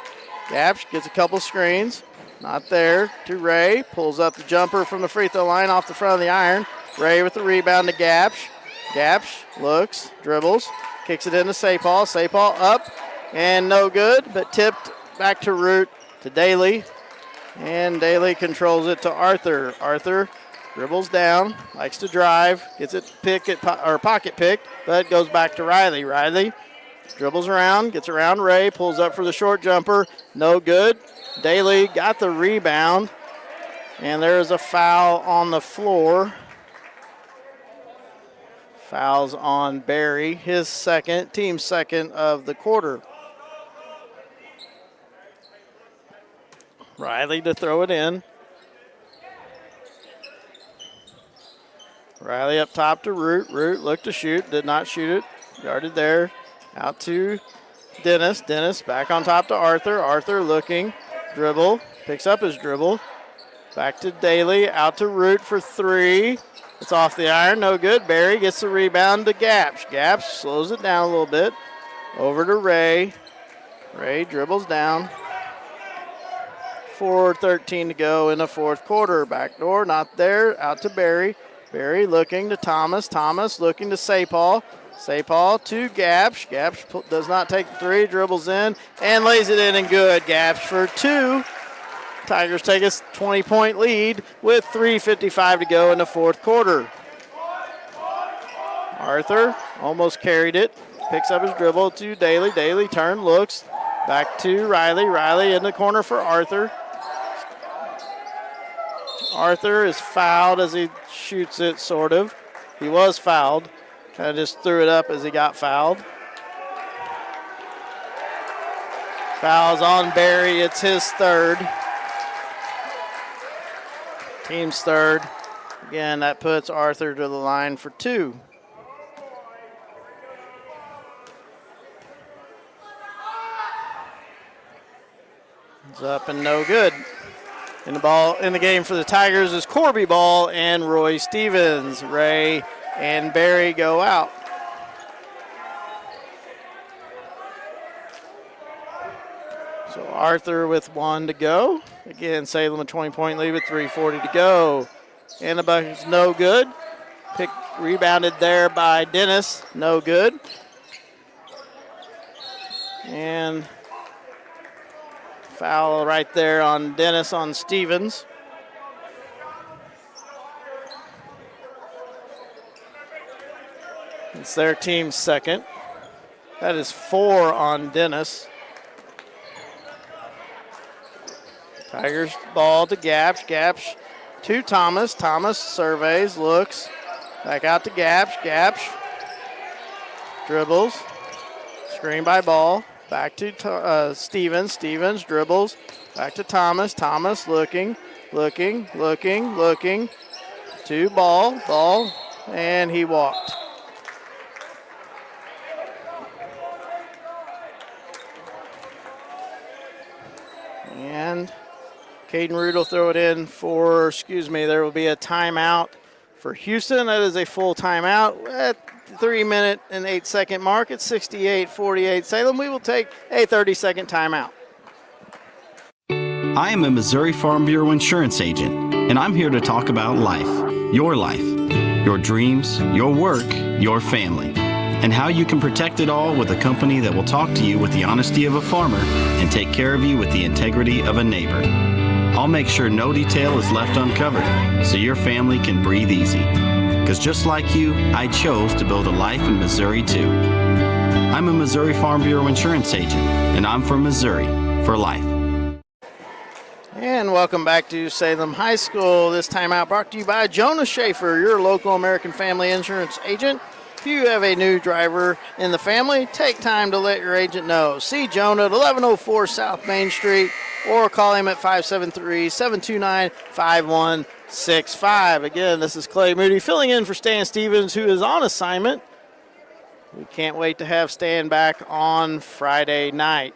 Gaps gets a couple screens. Not there. To Ray. Pulls up the jumper from the free throw line off the front of the iron. Ray with the rebound to Gaps. Gaps looks, dribbles, kicks it into Saypaul. Saypaul up and no good, but tipped back to Root to Daly. And Daly controls it to Arthur. Arthur dribbles down, likes to drive, gets it pocket picked, but goes back to Riley. Riley dribbles around, gets around Ray, pulls up for the short jumper, no good. Daly got the rebound, and there's a foul on the floor. Fouls on Barry, his second, team second of the quarter. Riley to throw it in. Riley up top to Root. Root looked to shoot, did not shoot it. Guarded there. Out to Dennis. Dennis back on top to Arthur. Arthur looking. Dribble. Picks up his dribble. Back to Daly. Out to Root for three. It's off the iron. No good. Barry gets the rebound to Gapsh. Gapsh slows it down a little bit. Over to Ray. Ray dribbles down. 4:13 to go in the fourth quarter. Back door, not there. Out to Barry. Barry looking to Thomas. Thomas looking to Sapal. Sapal to Gapsh. Gapsh does not take the three. Dribbles in and lays it in and good. Gapsh for two. Tigers take a 20-point lead with 3:55 to go in the fourth quarter. Arthur almost carried it. Picks up his dribble to Daly. Daly turn, looks. Back to Riley. Riley in the corner for Arthur. Arthur is fouled as he shoots it, sort of. He was fouled. Kind of just threw it up as he got fouled. Fouls on Barry. It's his third. Team's third. Again, that puts Arthur to the line for two. It's up and no good. In the game for the Tigers is Corby Ball and Roy Stevens. Ray and Barry go out. So Arthur with one to go. Again, Salem a 20-point lead with 3:40 to go. And the bucket's no good. Rebounded there by Dennis. No good. And foul right there on Dennis on Stevens. It's their team's second. That is 4 on Dennis. Tigers ball to Gapsh. Gapsh to Thomas. Thomas surveys, looks. Back out to Gapsh. Gapsh dribbles. Screen by Ball. Back to Stevens. Stevens dribbles. Back to Thomas. Thomas looking. To Ball. Ball. And he walked. And Caden Root will throw it in for, there will be a timeout for Houston. That is a full timeout at 3-minute and 8-second mark at 68-48 Salem. We will take a 30-second timeout. I am a Missouri Farm Bureau insurance agent, and I'm here to talk about life, your dreams, your work, your family, and how you can protect it all with a company that will talk to you with the honesty of a farmer and take care of you with the integrity of a neighbor. I'll make sure no detail is left uncovered so your family can breathe easy. Because just like you, I chose to build a life in Missouri too. I'm a Missouri Farm Bureau insurance agent, and I'm from Missouri for life. And welcome back to Salem High School. This timeout brought to you by Jonah Schaefer, your local American Family Insurance agent. If you have a new driver in the family, take time to let your agent know. See Jonah at 1104 South Main Street or call him at 573-729-5165. Again, this is Clay Moody filling in for Stan Stevens, who is on assignment. We can't wait to have Stan back on Friday night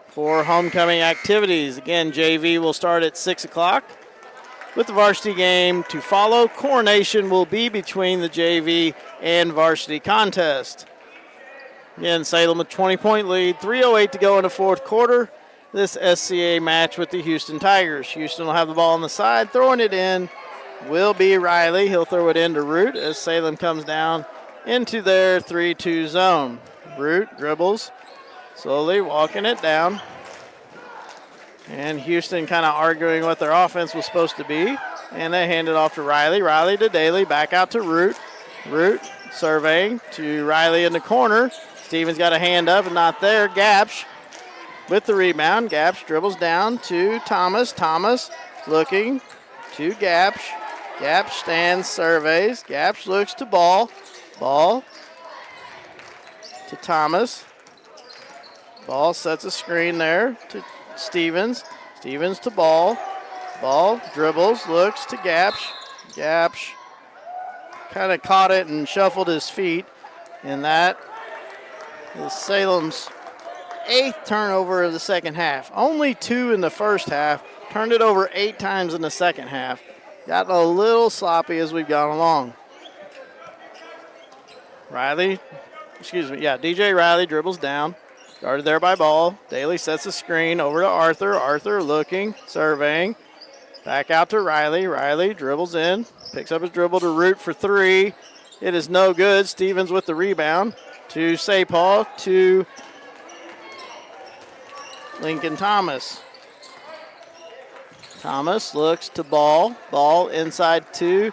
for homecoming activities. Again, JV will start at 6 o'clock. With the varsity game to follow, coronation will be between the JV and varsity contest. Again, Salem a 20-point lead, 3:08 to go in the fourth quarter. This SCA match with the Houston Tigers. Houston will have the ball on the side. Throwing it in will be Riley. He'll throw it into Root as Salem comes down into their 3-2 zone. Root dribbles, slowly walking it down. And Houston kind of arguing what their offense was supposed to be. And they hand it off to Riley. Riley to Daly. Back out to Root. Root surveying to Riley in the corner. Stevens got a hand up and not there. Gapsh with the rebound. Gapsh dribbles down to Thomas. Thomas looking to Gapsh. Gapsh stands, surveys. Gapsh looks to Ball. Ball to Thomas. Ball sets a screen there to Stevens. Stevens to Ball. Ball dribbles, looks to Gapsh. Gapsh kind of caught it and shuffled his feet. And that is Salem's 8th turnover of the second half. Only 2 in the first half. Turned it over 8 times in the second half. Gotten a little sloppy as we've gone along. DJ Riley dribbles down. Guarded there by Ball. Daly sets the screen over to Arthur. Arthur looking, surveying. Back out to Riley. Riley dribbles in. Picks up his dribble to Root for 3. It is no good. Stevens with the rebound. To Sapal. To Lincoln Thomas. Thomas looks to Ball. Ball inside to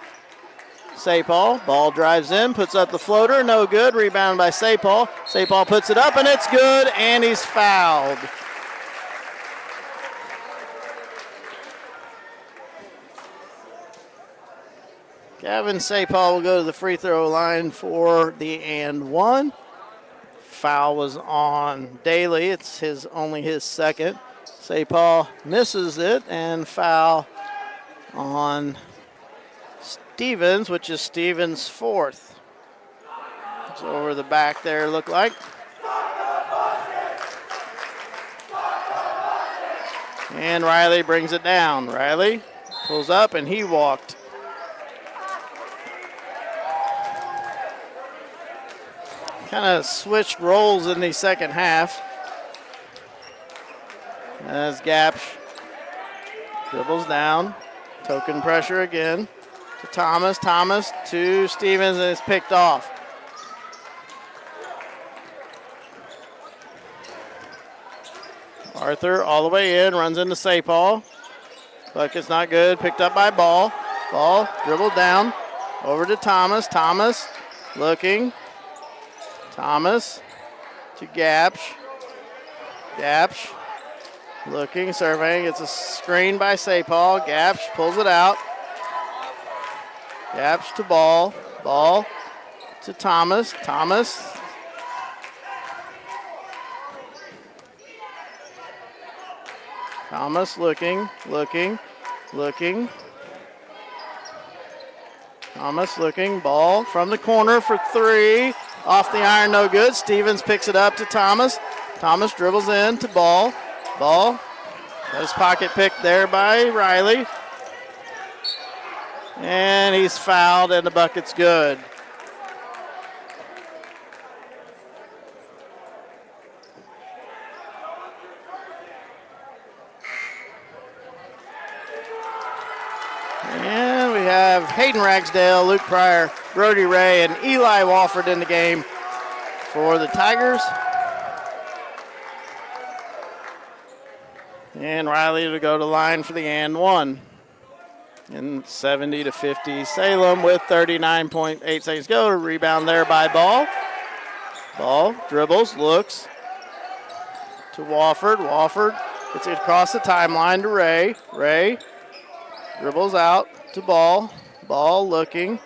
Sapal. Ball drives in, puts up the floater. No good. Rebound by Sapal. Sapal puts it up, and it's good, and he's fouled. Gavin Sapal will go to the free throw line for the and one. Foul was on Daly. It's only his second. Sapal misses it, and foul on Stevens, which is Stevens' 4th. It's over the back there, look like. And Riley brings it down. Riley pulls up, and he walked. Kind of switched roles in the second half. As Gapsch dribbles down. Token pressure again to Thomas. Thomas to Stevens, and it's picked off. Arthur all the way in, runs into Sapal. Bucket's not good, picked up by Ball. Ball dribbled down, over to Thomas. Thomas looking. Thomas to Gapsch. Gapsch looking, surveying. It's a screen by Sapal. Gapsch pulls it out. Gapsch to Ball. Ball to Thomas. Thomas. Thomas looking. Thomas looking. Ball from the corner for 3. Off the iron, no good. Stevens picks it up to Thomas. Thomas dribbles in to Ball. Ball. Got his pocket picked there by Riley. And he's fouled, and the bucket's good. And we have Hayden Ragsdale, Luke Pryor, Brody Ray, and Eli Walford in the game for the Tigers. And Riley to go to line for the and one. And 70-50 Salem with 39.8 seconds to go. Rebound there by Ball. Ball dribbles, looks to Walford. Walford gets it across the timeline to Ray. Ray dribbles out to Ball. Ball looking.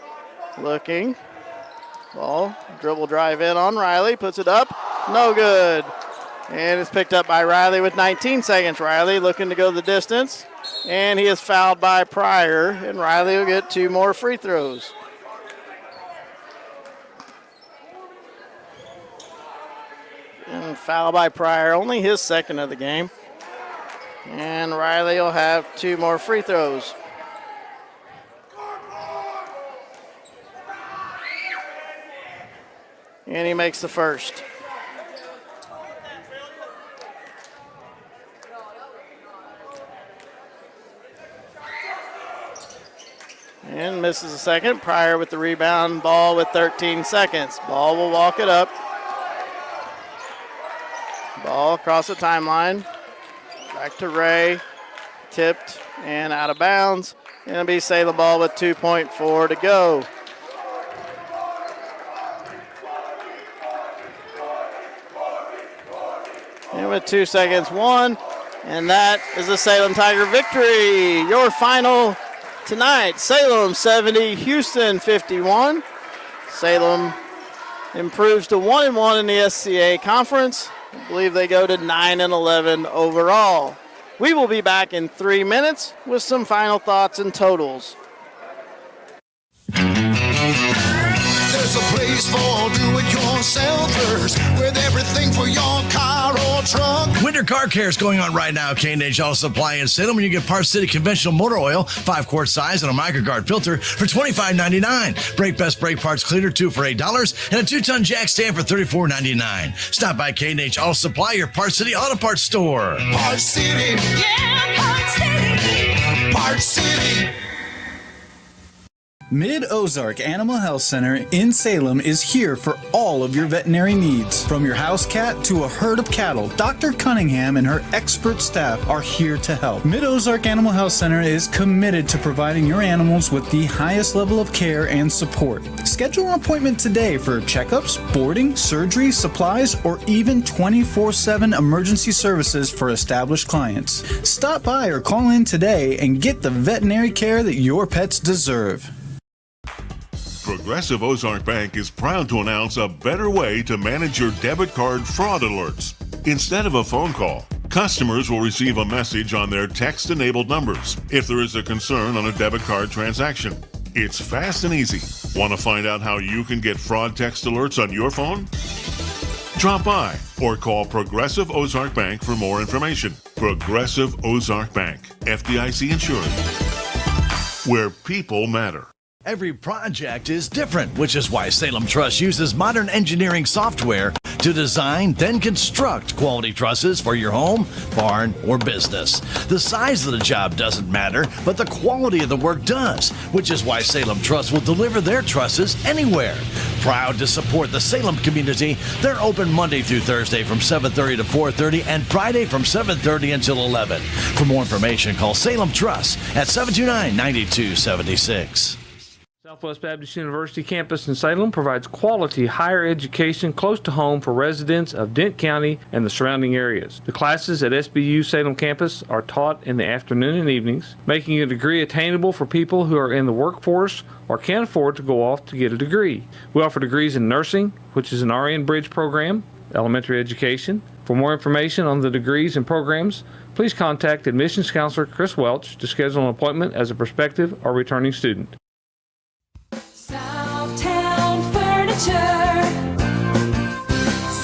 Ball dribble drive in on Riley. Puts it up. No good. And it's picked up by Riley with 19 seconds. Riley looking to go the distance. And he is fouled by Pryor. And Riley will get 2 more free throws. And foul by Pryor. Only his second of the game. And Riley will have 2 more free throws. And he makes the first. And misses the second. Pryor with the rebound. Ball with 13 seconds. Ball will walk it up. Ball across the timeline. Back to Ray. Tipped and out of bounds. And it'll be Salem ball with 2.4 to go. And with 2 seconds, 1. And that is a Salem Tiger victory. Your final tonight, Salem 70, Houston 51. Salem improves to 1-1 in the SCA conference. I believe they go to 9-11 overall. We will be back in 3 minutes with some final thoughts and totals. place for do-it-yourselfers with everything for your car or truck. Winter car care is going on right now. K&H Auto Supply in Salem, when you get Park City conventional motor oil, 5-quart size, and a microguard filter for $25.99. Brake Best brake parts cleaner, 2 for $8, and a 2-ton jack stand for $34.99. Stop by K&H Auto Supply, your Park City auto parts store. Park City, yeah, Park City, Park City. Mid-Ozark Animal Health Center in Salem is here for all of your veterinary needs. From your house cat to a herd of cattle, Dr. Cunningham and her expert staff are here to help. Mid-Ozark Animal Health Center is committed to providing your animals with the highest level of care and support. Schedule an appointment today for checkups, boarding, surgery, supplies, or even 24/7 emergency services for established clients. Stop by or call in today and get the veterinary care that your pets deserve. Progressive Ozark Bank is proud to announce a better way to manage your debit card fraud alerts. Instead of a phone call, customers will receive a message on their text-enabled numbers if there is a concern on a debit card transaction. It's fast and easy. Want to find out how you can get fraud text alerts on your phone? Drop by or call Progressive Ozark Bank for more information. Progressive Ozark Bank, FDIC insured, where people matter. Every project is different, which is why Salem Truss uses modern engineering software to design, then construct quality trusses for your home, barn, or business. The size of the job doesn't matter, but the quality of the work does, which is why Salem Truss will deliver their trusses anywhere. Proud to support the Salem community, they're open Monday through Thursday from 7:30 to 4:30 and Friday from 7:30 until 11. For more information, call Salem Truss at 729-9276. Southwest Baptist University campus in Salem provides quality higher education close to home for residents of Dent County and the surrounding areas. The classes at SBU Salem campus are taught in the afternoon and evenings, making a degree attainable for people who are in the workforce or can't afford to go off to get a degree. We offer degrees in nursing, which is an RN Bridge program, elementary education. For more information on the degrees and programs, please contact admissions counselor Chris Welch to schedule an appointment as a prospective or returning student.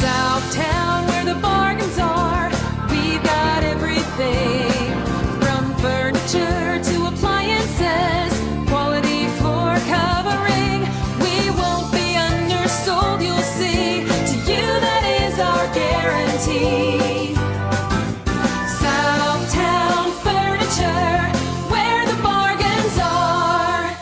Southtown, where the bargains are. We've got everything from furniture to appliances, quality floor covering. We won't be undersold, you'll see. To you, that is our guarantee. Southtown Furniture, where the bargains are.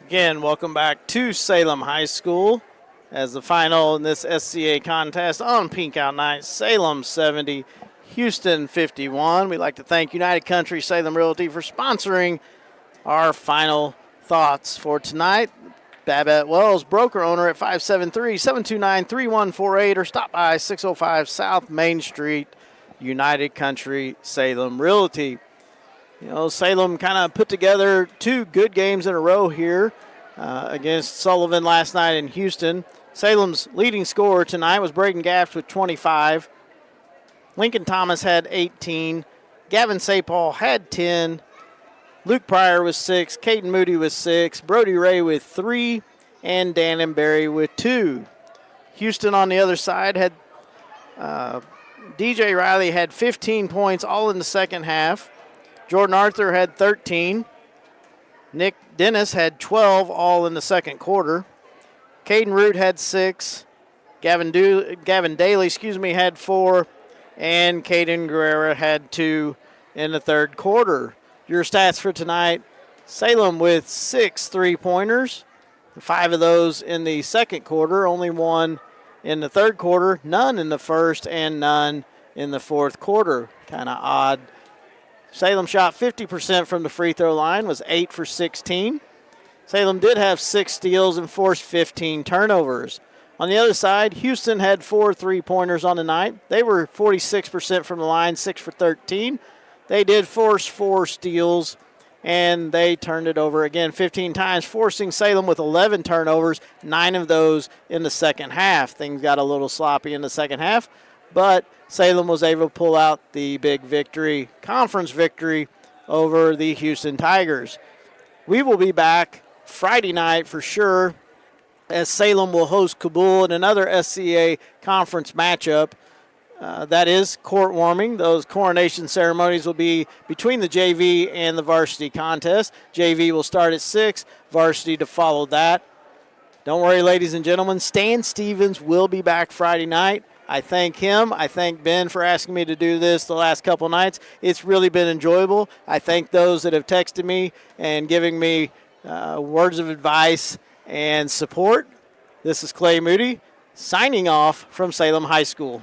Again, welcome back to Salem High School as the final in this SCA contest on Pink Out Night. Salem 70, Houston 51. We'd like to thank United Country Salem Realty for sponsoring our final thoughts for tonight. Babette Wells, broker owner at 573-729-3148, or stop by 605 South Main Street, United Country Salem Realty. You know, Salem kind of put together 2 good games in a row here against Sullivan last night in Houston. Salem's leading scorer tonight was Braden Gaps with 25. Lincoln Thomas had 18. Gavin Sapal had 10. Luke Pryor with 6. Caden Moody with 6. Brody Ray with 3. And Dan Berry with 2. Houston on the other side had DJ Riley had 15 points all in the second half. Jordan Arthur had 13. Nick Dennis had 12 all in the second quarter. Caden Root had 6. Gavin Daly, had 4. And Caden Guerrera had 2 in the third quarter. Your stats for tonight: Salem with 6 3-pointers, 5 of those in the second quarter, only 1 in the third quarter, none in the first, and none in the fourth quarter. Kind of odd. Salem shot 50% from the free throw line, was 8 for 16. Salem did have 6 steals and forced 15 turnovers. On the other side, Houston had 4 3-pointers on the night. They were 46% from the line, 6 for 13. They did force 4 steals, and they turned it over again 15 times, forcing Salem with 11 turnovers, 9 of those in the second half. Things got a little sloppy in the second half, but Salem was able to pull out the big victory, conference victory over the Houston Tigers. We will be back Friday night for sure, as Salem will host Kabul in another SCA conference matchup. That is court warming. Those coronation ceremonies will be between the JV and the varsity contest. JV will start at 6, varsity to follow that. Don't worry, ladies and gentlemen, Stan Stevens will be back Friday night. I thank him. I thank Ben for asking me to do this the last couple nights. It's really been enjoyable. I thank those that have texted me and giving me words of advice and support. This is Clay Moody signing off from Salem High School.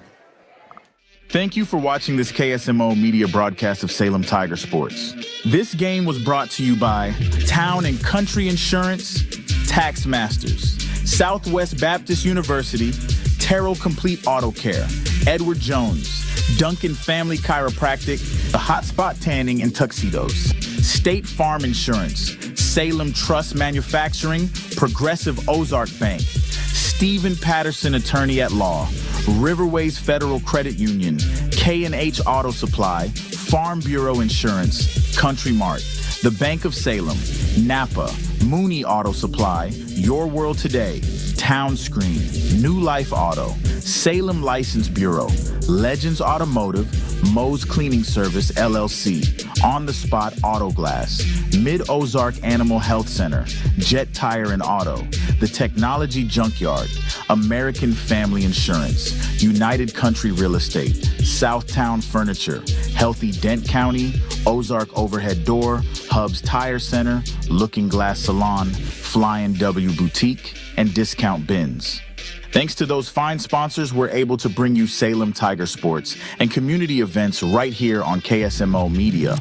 Thank you for watching this KSMO media broadcast of Salem Tiger Sports. This game was brought to you by Town and Country Insurance, Tax Masters, Southwest Baptist University, Terrell Complete Auto Care, Edward Jones, Duncan Family Chiropractic, The Hotspot Tanning and Tuxedos, State Farm Insurance, Salem Trust Manufacturing, Progressive Ozark Bank, Stephen Patterson Attorney at Law, Riverways Federal Credit Union, K&H Auto Supply, Farm Bureau Insurance, Country Mart, the Bank of Salem, Napa, Mooney Auto Supply, Your World Today, Town Screen, New Life Auto, Salem License Bureau, Legends Automotive, Moe's Cleaning Service, LLC, On the Spot Auto Glass, Mid-Ozark Animal Health Center, Jet Tire and Auto, The Technology Junkyard, American Family Insurance, United Country Real Estate, Southtown Furniture, Healthy Dent County, Ozark Overhead Door, Hubs Tire Center, Looking Glass Salon, Flying W Boutique, and Discount Bins. Thanks to those fine sponsors, we're able to bring you Salem Tiger Sports and community events right here on KSMO Media.